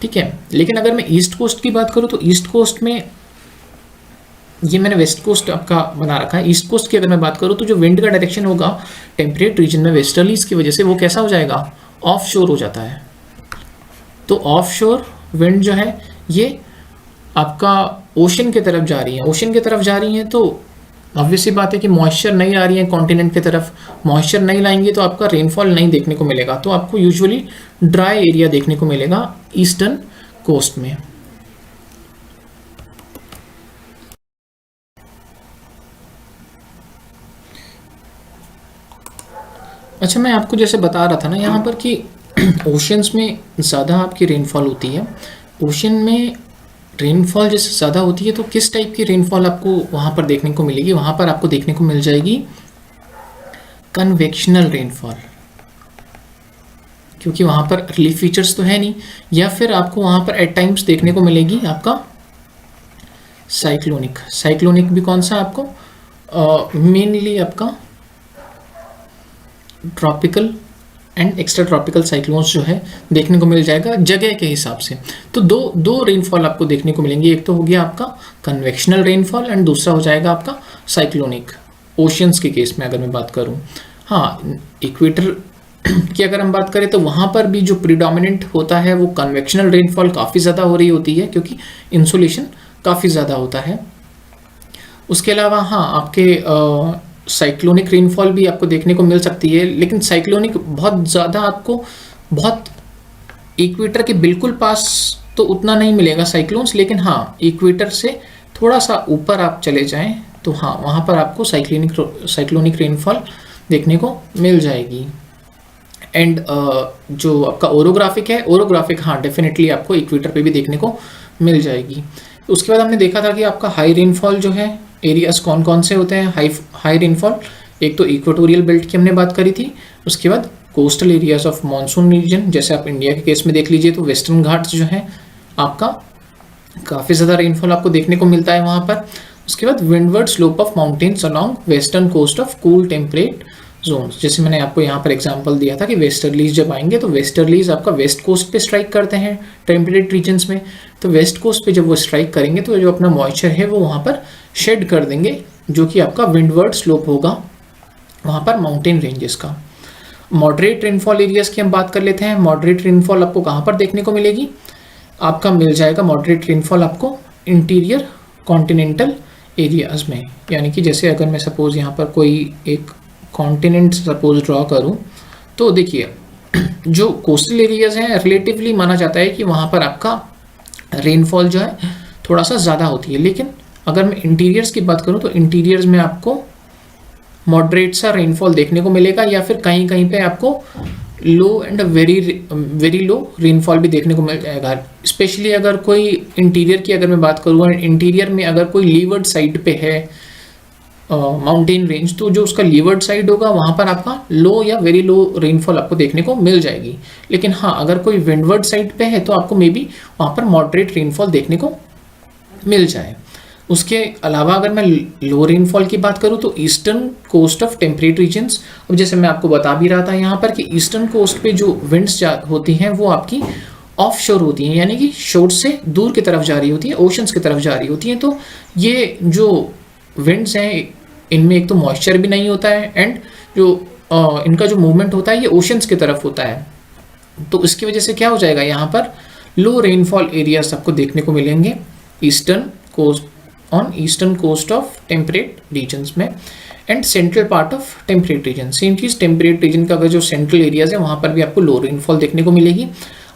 ठीक है। लेकिन अगर मैं ईस्ट कोस्ट की बात करूँ तो ईस्ट कोस्ट में, ये मैंने वेस्ट कोस्ट आपका बना रखा है, ईस्ट कोस्ट की अगर मैं बात करूँ तो जो विंड का डायरेक्शन होगा टेम्परेट रीजन में वेस्टर्लीज की वजह से वो कैसा हो जाएगा? ऑफ शोर हो जाता है। तो ऑफ शोर विंड जो है ये आपका ओशन की तरफ जा रही है, ओशन की तरफ जा रही है, तो ऑब्वियसली बात है कि मॉइस्चर नहीं आ रही है कॉन्टिनेंट की तरफ, मॉइस्चर नहीं लाएंगे तो आपका रेनफॉल नहीं देखने को मिलेगा। तो आपको यूजुअली ड्राई एरिया देखने को मिलेगा ईस्टर्न कोस्ट में। अच्छा, मैं आपको जैसे बता रहा था ना यहाँ पर कि ओशंस में ज़्यादा आपकी रेनफॉल होती है, ओशन में रेनफॉल जैसे ज़्यादा होती है तो किस टाइप की रेनफॉल आपको वहाँ पर देखने को मिलेगी? वहाँ पर आपको देखने को मिल जाएगी कन्वेक्शनल रेनफॉल, क्योंकि वहाँ पर रिलीफ फीचर्स तो है नहीं, या फिर आपको वहाँ पर एट टाइम्स देखने को मिलेगी आपका साइक्लोनिक। साइक्लोनिक भी कौन सा आपको मेनली आपका tropical and extra tropical cyclones जो है देखने को मिल जाएगा जगह के हिसाब से। तो दो रेनफॉल आपको देखने को मिलेंगे, एक तो हो गया आपका कन्वेक्शनल रेनफॉल एंड दूसरा हो जाएगा आपका साइक्लोनिक। ओशियंस के केस में अगर मैं बात करूं, हाँ, इक्वेटर की अगर हम बात करें तो वहाँ पर भी जो प्रीडोमिनेंट होता है वो कन्वेक्शनल रेनफॉल काफ़ी ज़्यादा हो रही होती है, क्योंकि इंसुलेशन काफ़ी ज़्यादा होता है। उसके अलावा हाँ, आपके साइक्लोनिक रेनफॉल भी आपको देखने को मिल सकती है, लेकिन साइक्लोनिक बहुत ज़्यादा आपको बहुत इक्वेटर के बिल्कुल पास तो उतना नहीं मिलेगा साइक्लोन्स, लेकिन हाँ इक्वेटर से थोड़ा सा ऊपर आप चले जाएं तो हाँ वहाँ पर आपको साइक्लोनिक रेनफॉल देखने को मिल जाएगी। एंड जो आपका ओरोग्राफिक है, ओरोग्राफिक हाँ डेफिनेटली आपको इक्वेटर पे भी देखने को मिल जाएगी। उसके बाद हमने देखा था कि आपका हाई रेनफॉल जो है एरियाज कौन कौन से होते हैं हाई रेनफॉल। एक तो इक्वेटोरियल बेल्ट की हमने बात करी थी, उसके बाद coastal areas of monsoon region, जैसे आप इंडिया के केस में देख लीजिए तो वेस्टर्न घाट्स जो है आपका काफ़ी ज़्यादा रेनफॉल आपको देखने को मिलता है वहाँ पर। उसके बाद windward slope of mountains along western coast of cool temperate zones, जैसे मैंने आपको यहाँ पर एग्जांपल दिया था कि वेस्टर्लीज जब आएंगे तो वेस्टर्लीज आपका वेस्ट कोस्ट पे स्ट्राइक करते हैं टेम्परेट रीजन्स में, तो वेस्ट कोस्ट पे जब वो स्ट्राइक करेंगे तो जो अपना मॉइस्चर है वो वहाँ पर शेड कर देंगे, जो कि आपका विंडवर्ड स्लोप होगा वहाँ पर माउंटेन रेंजेस का। मॉडरेट रेनफॉल एरियाज की हम बात कर लेते हैं। मॉडरेट रेनफॉल आपको कहाँ पर देखने को मिलेगी? आपका मिल जाएगा मॉडरेट रेनफॉल आपको इंटीरियर कॉन्टिनेंटल एरियाज में, यानी कि जैसे अगर मैं सपोज यहाँ पर कोई एक कॉन्टिनेंट सपोज ड्रॉ करूँ तो देखिए जो कोस्टल एरियाज हैं रिलेटिवली माना जाता है कि वहाँ पर आपका रेनफॉल जो है थोड़ा सा ज़्यादा होती है, लेकिन अगर मैं इंटीरियर्स की बात करूँ तो इंटीरियर्स में आपको मॉडरेट सा रेनफॉल देखने को मिलेगा, या फिर कहीं कहीं पे आपको लो एंड वेरी लो रेनफॉल भी देखने को मिल जाएगा। स्पेशली अगर कोई इंटीरियर की अगर मैं बात करूँ, इंटीरियर में अगर कोई लीवर्ड साइड पे है माउंटेन रेंज, तो जो उसका लीवर्ड साइड होगा वहाँ पर आपका लो या वेरी लो रेनफॉल आपको देखने को मिल जाएगी। लेकिन हाँ, अगर कोई विंडवर्ड साइड पे है तो आपको मे बी वहाँ पर मॉडरेट रेनफॉल देखने को मिल जाए। उसके अलावा अगर मैं लो रेनफॉल की बात करूँ तो eastern coast of temperate regions, अब जैसे मैं आपको बता भी रहा था यहाँ पर कि ईस्टर्न कोस्ट पे जो विंड्स होती हैं वो आपकी ऑफ शोर होती हैं, यानी कि शोर से दूर की तरफ जा रही होती है, ओशंस की तरफ जा रही होती हैं। तो ये जो विंड्स हैं इनमें एक तो मॉइस्चर भी नहीं होता है एंड जो इनका जो मूवमेंट होता है ये ओशंस की तरफ होता है। तो इसकी वजह से क्या हो जाएगा, यहाँ पर लो रेनफॉल एरियाज आपको देखने को मिलेंगे eastern coast on eastern coast of temperate regions में and central part of temperate region. Same चीज़ टेम्परेट रीजन का अगर जो सेंट्रल एरियाज है वहाँ पर भी आपको लो रेनफॉल देखने को मिलेगी।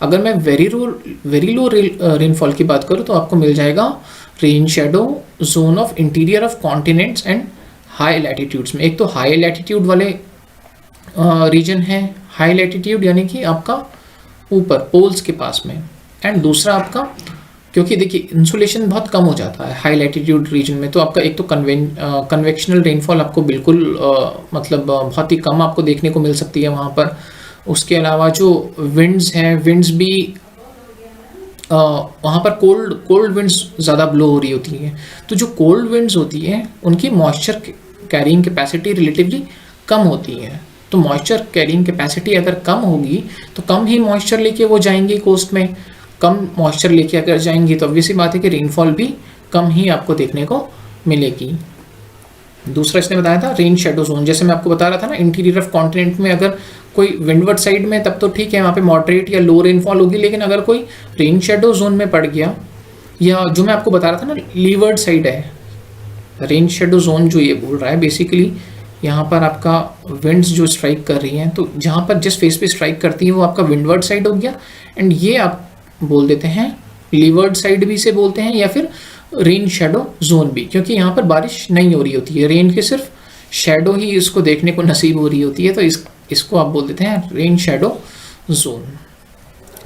अगर मैं वेरी लो रेनफॉल की बात करूँ तो आपको मिल जाएगा rain shadow zone of interior of continents and high latitudes में। एक तो हाई लैटिट्यूड वाले रीजन है, हाई लैटिट्यूड यानी कि आपका ऊपर पोल्स के पास में, एंड दूसरा आपका, क्योंकि देखिए इंसुलेशन बहुत कम हो जाता है हाई लैटिट्यूड रीजन में, तो आपका एक तो कन्वेक्शनल रेनफॉल आपको बिल्कुल मतलब बहुत ही कम आपको देखने को मिल सकती है वहाँ पर। उसके अलावा जो विंड्स हैं, विंड्स भी वहाँ पर कोल्ड विंड्स ज़्यादा ब्लो हो रही होती हैं। तो जो कोल्ड विंड्स होती हैं उनकी मॉइस्चर कैरिंग कैपेसिटी रिलेटिवली कम होती है। तो मॉइस्चर कैरिंग कैपेसिटी अगर कम होगी तो कम ही मॉइस्चर लेके वो जाएंगे कोस्ट में, कम मॉइस्चर लेके अगर जाएंगी तो ऑब्वियस सी बात है कि रेनफॉल भी कम ही आपको देखने को मिलेगी। दूसरा इसने बताया था रेन शेडो जोन, जैसे मैं आपको बता रहा था ना, इंटीरियर ऑफ कॉन्टिनेंट में अगर कोई विंडवर्ड साइड में तब तो ठीक है, वहाँ पे मॉडरेट या लो रेनफॉल होगी, लेकिन अगर कोई रेन शेडो जोन में पड़ गया, या जो मैं आपको बता रहा था ना लीवर्ड साइड है, रेन शेडो जोन जो ये बोल रहा है बेसिकली यहाँ पर आपका विंड्स जो स्ट्राइक कर रही हैं, तो जहाँ पर जिस फेस पे स्ट्राइक करती है वो आपका विंडवर्ड साइड हो गया, एंड ये आप बोल देते हैं लीवर्ड साइड भी से बोलते हैं, या फिर रेन शेडो जोन भी, क्योंकि यहाँ पर बारिश नहीं हो रही होती है, रेन की सिर्फ शेडो ही इसको देखने को नसीब हो रही होती है, तो इसको आप बोल देते हैं रेन शेडो जोन।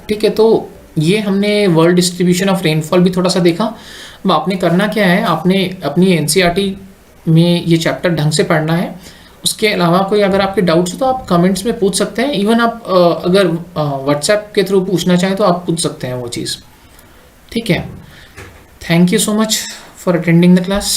ठीक है, तो ये हमने वर्ल्ड डिस्ट्रीब्यूशन ऑफ रेनफॉल भी थोड़ा सा देखा। अब आपने करना क्या है, आपने अपनी एनसीईआरटी में ये चैप्टर ढंग से पढ़ना है। उसके अलावा कोई अगर आपके डाउट्स हो तो आप कमेंट्स में पूछ सकते हैं, इवन आप अगर व्हाट्सएप के थ्रू पूछना चाहें तो आप पूछ सकते हैं वो चीज़। ठीक है, thank you so much for attending the class.